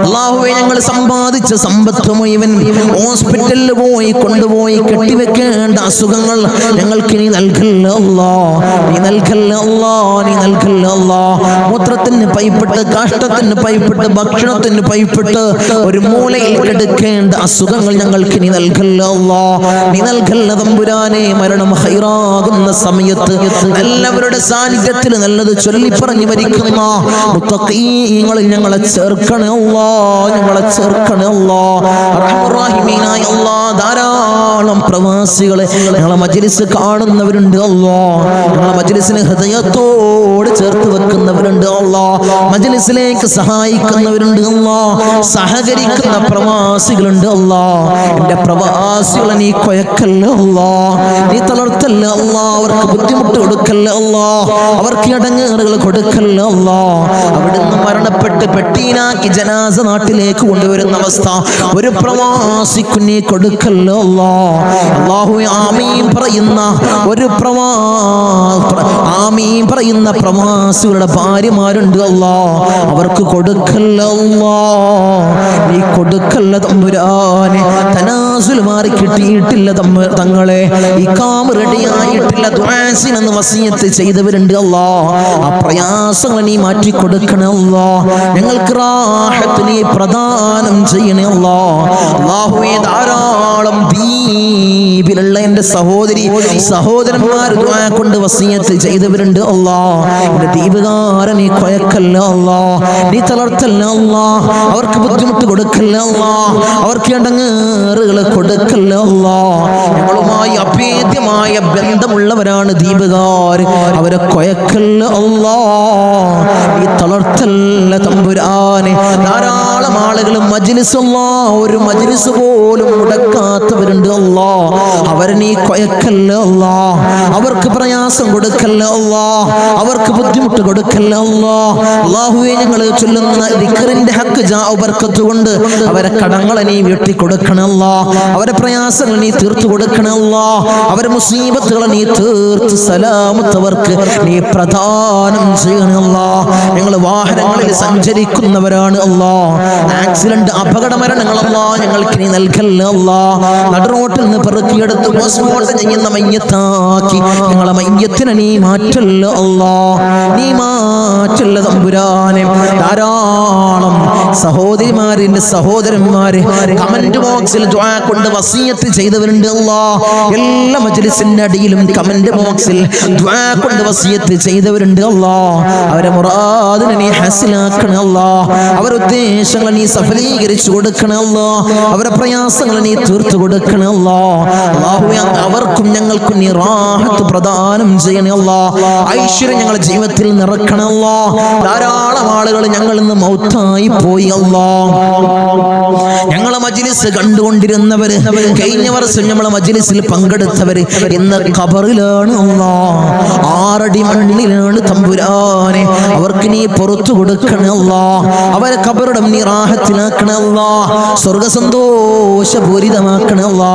അല്ലാഹുവേ ഞങ്ങൾ സമ്പാദിച്ച സമ്പത്ത് മുഴുവൻ ഹോസ്പിറ്റലിൽ പോയി കൊണ്ടുപോയി കെട്ടിവെക്കേണ്ട അസുഖങ്ങൾ ഞങ്ങൾക്ക് നീ നൽകല്ലേ അല്ലാ. നീ നൽകല്ലേ അല്ലാ. നീ നൽകല്ലേ അല്ലാ. മൂത്രത്തിന് പൈപ്പിട്ട്, കാഷ്ടത്തിന് പൈപ്പിട്ട്, ഭക്ഷണത്തിന് പൈപ്പിട്ട് ഒരു മൂലയിൽ കിടക്കേണ്ട അസുഖങ്ങൾ ഞങ്ങൾക്ക് നീ നൽകല്ലേ അല്ലാ. നീ നൽകല്ലേ തമ്പുരാനെ. മരണം ഹൈറാകുന്ന സമയത്ത് എല്ലാവരുടെ സാന്നിധ്യത്തിൽ നല്ലത് ചൊല്ലി പറഞ്ഞു മരിക്കുന്ന മുത്തഖീങ്ങളിൽ ഞങ്ങളെ ചേർക്കണേ അല്ലാ. ഞങ്ങളെ ചേർക്കണേ അല്ലാ. റഹ്മാനായ അല്ലാ. ധാരാളം പ്രവാസികളെ ഞങ്ങളെ മജ്ലിസ് കാണുന്നവരുണ്ട് അല്ലാ. ഞങ്ങളെ മജ്ലിസിനെ ഹൃദയത്തോട് ചേർത്ത് വെക്കുന്നവരുണ്ട് അല്ലാ. മജ്ലിസിലേക്ക് സഹായിക്കുന്നവരുണ്ട് അല്ലാ. സഹകരിക്കുന്ന പ്രവാസികളുണ്ട് അല്ലാ. എന്റെ പ്രവാസികളെ നീ കൊയക്കല്ല അല്ലാ. നീ തളർത്തല്ല അല്ലാ. അവർക്ക് ബുദ്ധിമുട്ട് കൊടുക്കല്ല അല്ലാ. അവർക്ക് ഇടങ്ങേറുകൾ കൊടുക്കല്ല അല്ലാ. അവിടുന്ന് മരണപ്പെട്ട് പെട്ടീനാക്കി ജനാസ നാട്ടിലേക്ക് കൊണ്ടുവരുന്ന അവസ്ഥ ഒരു പ്രവാസിക്ക് നീ കൊടുക്കല്ല അല്ലാ. അല്ലാഹുവേ ആമീൻ പറയുന്ന ഒരു ആമീൻ പറയുന്ന പ്രവാസികളുടെ ഭാര്യമാരുണ്ട് അല്ലാ. അവർക്ക് കൊടുക്കല്ല അല്ലാ. നീ കൊടുക്കല്ല തമ്പുരാനെ. തനാസുൽ മാറി കിട്ടിയിട്ടില്ല തങ്ങളെ. ഇഖാമ റെഡിയായിട്ടില്ല. ദുആസിനെന്ന് വസിയത്ത് ചെയ്തവരുണ്ട് അല്ലാ. ആ പ്രയാസങ്ങൾ നീ മാറ്റി കൊടുക്കണേ അല്ലാ. ഞങ്ങൾക്ക് റാഹത്ത് നീ പ്രദാനം ചെയ്യണേ അല്ലാ. അല്ലാഹുവേ ധാരാളം ദ്വീപിലുള്ള എന്റെ സഹോദരന്മാർ ദുആ കൊണ്ട് വസിയത്ത് ചെയ്തവരുണ്ട് അല്ലാ. എന്റെ ദ്വീപുകാരൻ നീ കൊയക്കല്ല അല്ലാ. നീ തളർത്തല്ല അല്ലാ. അവർക്ക് ബുദ്ധിമുട്ട് കൊടുക്കല്ല അല്ലാ. അവർക്ക് ഇടങ്ങേറുകൾ കൊടുക്കല്ല അല്ലാ. ഞങ്ങളുമായി അഭേദ്യമായ ബന്ധമുള്ളവരാണ് ദ്വീപുകാർ. അവരെ കൊയക്കല്ല അല്ലാ. നീ തളർത്തല്ല തമ്പുരാനെ. ധാരാളം ആളുകൾ മജ്ലിസ് അല്ലാ ഒരു മജ്ലിസ് പോലും മുടക്കാത്തവരുണ്ട് അല്ലാ. അവരെ നീ കൊയക്കല്ല അല്ലാ. അവർക്ക് പ്രയാസം കൊടുക്കല്ല അല്ലാ. അവർക്ക് ബുദ്ധിമുട്ട് കൊടുക്കല്ല അല്ലാ. അല്ലാഹുവേ ഞങ്ങൾ ചൊല്ലുന്ന ദിക്റിന്റെ ഹക്ക് ജാഉ ബർക്കത്ത് കൊണ്ട് അവരെ കടങ്ങളെ നീ വീട്ടി കൊടുക്കണം അല്ലാ. അവരെ പ്രയാസങ്ങൾ നീ തീർത്തു കൊടുക്കണം അല്ലാ. അവരെ മുസീബത്തുകളെ നീ തീർത്ത് സലാമത്തവർക്ക് നീ പ്രദാനം ചെയ്യണം അല്ലാ. ഞങ്ങൾ വാഹനങ്ങളിൽ സഞ്ചരിക്കുന്നവരാണ് അല്ലാ. ആക്സിഡന്റ് അപകട മരണങ്ങൾ അല്ലാ ഞങ്ങൾക്ക് നീ നൽകല്ല അല്ലാ. നടുറോട്ടിൽ നിന്ന് പെറുക്കിയെടുത്ത് പോസ്റ്റ്മോർട്ടം ചെയ്യുന്ന മയ്യത്താക്കി ഞങ്ങളെ മയ്യത്തിനെ നീ മാറ്റല്ല അല്ലാ. നീ മാറ്റല്ല തമ്പുരാനെ. ധാരാളം സഹോദരിമാരിന്റെ സഹോദരന്മാര് കമന്റ് ബോക്സിൽ ദുആ കൊണ്ട് വസിയത്ത് ചെയ്തവരുണ്ട് അല്ലാ. എല്ലാ മജ്ലിസിന്റെ അടിയിലും കമന്റ് ബോക്സിൽ ദുആ കൊണ്ട് വസിയത്ത് ചെയ്തവരുണ്ട് അല്ലാ. അവരെ മുറാദിനെ നീ ഹസിലാക്കണേ അല്ലാ. അവരുടെ ഉദ്ദേശങ്ങൾ നീ സഫലീകരിച്ചു കൊടുക്കണേ അല്ലാ. അവരുടെ പ്രയാസങ്ങൾ നീ തീർത്തു കൊടുക്കണേ അല്ലാ. അല്ലാഹുവേ അവർക്കും ഞങ്ങൾക്കും നീ റാഹത്ത് പ്രദാനം ചെയ്യണേ അല്ലാ. ഐശ്വര്യം ഞങ്ങളുടെ ജീവിതത്തിൽ നിറക്കണേ അല്ലാ. ധാരാളം ആളുകൾ ഞങ്ങളിൽ നിന്ന് മൗത്തായി പോയി അല്ലാ. ഞങ്ങളെ മജ്ലിസ് കണ്ടുകൊണ്ടിരുന്നവര്, കഴിഞ്ഞ വർഷം നമ്മളെ മജ്ലിസിൽ പങ്കെടുത്തവര് ഇന്ന് ഖബറിലാണ് അല്ലാ. 6 അടി മണ്ണിലാണ് തമ്പുരാനെ. അവർക്ക് നീ പുറത്തു കൊടുക്കണേ അല്ലാ. അവരെ ഖബറിടം നീ റാഹത്തിലാക്കണേ അല്ലാ. സ്വർഗ സന്തോഷപൂരിതമാക്കണേ അല്ലാ.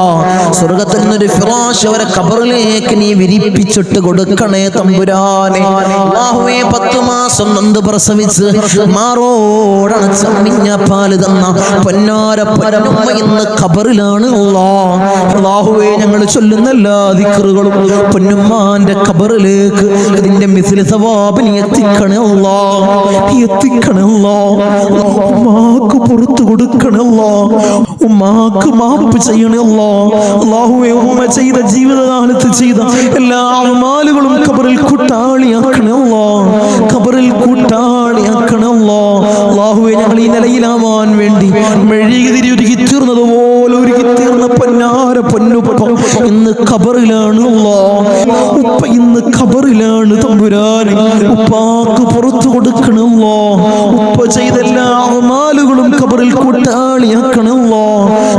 സ്വർഗത്തിൽ നിന്നൊരു ഫിറാശ് അവരെ ഖബറിലേക്ക് നീ വിരിപ്പിച്ചിട്ട് കൊടുക്കണേ തമ്പുരാനെ. അല്ലാഹുവേ 10 മാസം നൊന്ത് പ്രസവിച്ച് മാറോടണച്ച മിഞ്ഞ പാല് തന്ന പൊന്നാര പരമ്മ ഇന്ന് ഖബറിലാണ് അല്ലാ. അല്ലാഹുവേ ഞങ്ങൾ ചൊല്ലുന്ന എല്ലാ ദിക്റുകളും പൊന്നുമ്മാന്റെ ഖബറിലേക്ക് ഇതിന്റെ മിസ്ലി സവാബ് നീ എത്തിക്കണേ അല്ലാ. എത്തിക്കണേ അല്ലാ. ഉമ്മാക്ക് പുറത്തു കൊടുക്കണേ അല്ലാ. ഉമ്മാക്ക് മാപ്പ് ചെയ്യണേ അല്ലാ. അല്ലാഹുവേ ഉമ്മ ചെയ്ത ജീവിതകാലത്ത് ചെയ്ത എല്ലാ അമാലുകളും ഖബറിൽ കൂട്ടാളിയാക്കണേ അല്ലാ. ഖബറിൽ കൂട്ടാളിയാക്കണേ അല്ലാ. അല്ലാഹുവേ ഞങ്ങൾ ഈ നിലയിലാവാൻ വേണ്ടി മെഴുകുതിരി ഒരുക്കി തീർന്നതുപോലെ ഒരുക്കി തീർന്ന പൊന്നാര പൊന്നുപ്പ ഇന്ന് ഖബറിലാണ് അല്ലാ. ഉപ്പ ഇന്ന് ഖബറിലാണ് തമ്പുരാനെ. ഉപ്പാക്ക് പുറത്തു കൊടുക്കണം അല്ലാ. ഉപ്പ ചെയ്ത എല്ലാ അമാലുകളും ഖബറിൽ കൂട്ടാളിയാക്കണം അല്ലാ.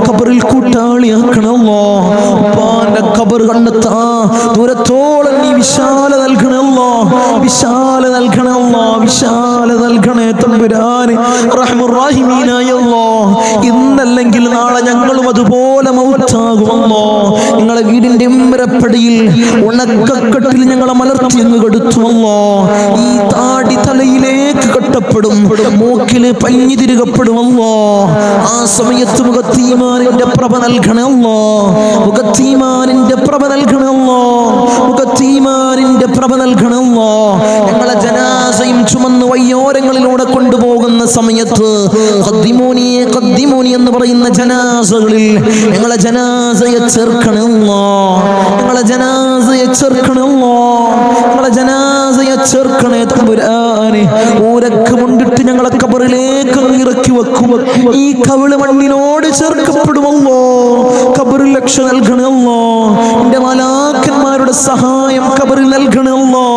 ഖബറിൽ കൂട്ടാളിയാക്കണം അല്ലാ. ഉപ്പാന്റെ ഖബർ കണ്ടെത്താ ദൂരത്തോളം നീ വിശാല നൽകണം അല്ലാ. വിശാല നൽകണേ അല്ലാഹ്, വിശാല നൽകണേ തമ്പുരാനെ. റഹ്മുർ-റഹീമീനായ അല്ലാഹ്, ഇന്നല്ലെങ്കിൽ നാളെ ഞങ്ങളും അതുപോലെ മൗത്താകുമല്ലോ. നിങ്ങളെ വീടിന്റെ ഉമ്മരപ്പടിയിൽ ഉണക്കക്കെട്ടിൽ ഞങ്ങളെ മലർത്തി അങ്ങ് കെടുത്തുമല്ലോ. ഈ താടി തലയിലേക്ക് കെട്ടപ്പെടും, മൂക്കില് പഞ്ഞി തിരുകപ്പെടുമല്ലോ. ആ സമയത്ത് മുഖത്തീമാനിന്റെ പ്രഭ നൽകണമല്ലോ, മുഖത്തീമാനിന്റെ പ്രഭ നൽകണമല്ലോ, മുഖത്തീമാനിന്റെ പ്രഭ നൽകണമല്ലോ. ഞങ്ങളെ ജനാസയും ചുമന്ന് വയ്യോരങ്ങളിലൂടെ കൊണ്ടുപോകുന്ന സമയത്ത് ഖദ്ദിമൂനി ഖദ്ദിമൂനി എന്ന് പറയുന്ന ജനാസകളിൽ ഞങ്ങളെ ജനാസയെ ചേർക്കണമല്ലോ, ഞങ്ങളെ ജനാസയെ ചേർക്കണമല്ലോ, ഞങ്ങളെ ജനാസയെ ചേർക്കണേ തമ്പുരാനെ. ഊരക്ക് കൊണ്ടിട്ട് ഞങ്ങളെ ഖബറിലേക്ക് ഇറക്കി വെക്കും. ഈ കവിള് മണ്ണിനോട് ചേർക്കപ്പെടുമല്ലോ. ഖബറിൽ രക്ഷ നൽകണമല്ലോ. എന്റെ മലാക്കന്മാരുടെ സഹായം ഖബറിൽ നൽകണമല്ലോ.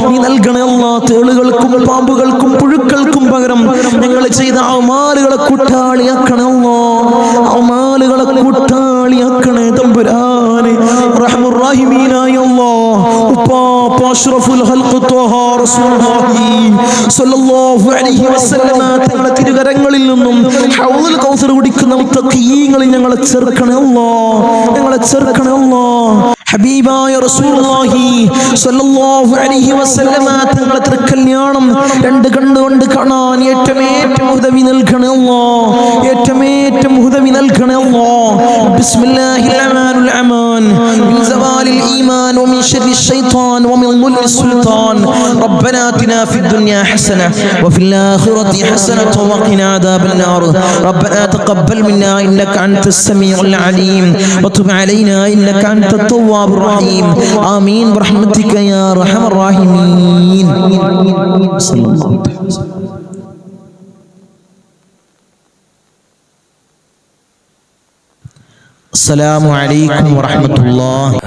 നീ നൽകണമല്ലോ. തേളുകൾക്കും പാമ്പുകൾക്കും പുഴുക്കൾക്കും പകരം ഞങ്ങൾ ചെയ്ത അമാലുകളെ കൂട്ടാളിയാക്കണമല്ലോ. അമാലുകളെ കൂട്ടാളിയാക്കണേ തമ്പുരാനെ. റഹ്മുർ-റഹീമീനായ അല്ലാഹ്, ഉപ്പാപ്പ അഷ്റഫുൽ ഖൽഖ് ത്വഹ റസൂലുള്ളാഹി സ്വല്ലല്ലാഹു അലൈഹി വസല്ലമ തങ്ങളുടെ തിരുകരങ്ങളിൽ നിന്നും ഹൗദുൽ കൗസർ കുടിക്കുന്ന മുത്തഖീങ്ങളിൽ ഞങ്ങളെ ചേർക്കണേ അല്ലാഹ്, ഞങ്ങളെ ചേർക്കണേ അല്ലാഹ്. ഹബീബായ റസൂലുള്ളാഹി സ്വല്ലല്ലാഹു അലൈഹി വസല്ലമ തങ്ങളുടെ തിരുക്കല്യാണം രണ്ട് കണ്ണുകൊണ്ട് കാണാൻ ഏറ്റമേറ്റം ഉദവി നൽകണേ അല്ലാഹ്, ഏറ്റമേറ്റം ഉദവി നൽകണേ അല്ലാഹ്. ബിസ്മില്ലാഹിർ റഹ്മാനിർ റഹീം. മിൻ സവാലിൽ ഈമാൻ വമിൻ ശർരിൽ ശൈത്താൻ വമിൻ ദുൽമിൽ സുൽത്താൻ. റബ്ബനാ ആതിനാ ഫിദ് ദുനിയാ ഹസന വഫിൽ ആഖിറതി ഹസനത വഖിനാ അദാബൻ നാർ. റബ്ബനാ തഖബ്ബൽ മിന്നാ ഇന്നക അൻതസ് സമീഉൽ അലീം വതുബ് അലൈനാ ഇന്നക അൻതത് തവ്വാബുർ റഹീം. ആമീൻ ബിറഹ്മതിക യാ അർഹമർ റഹീമീൻ. സല്ലല്ലാഹു അലൈഹി വസല്ലം. അസ്സലാമു അലൈക്കും വറഹ്മത്തുള്ളാഹി.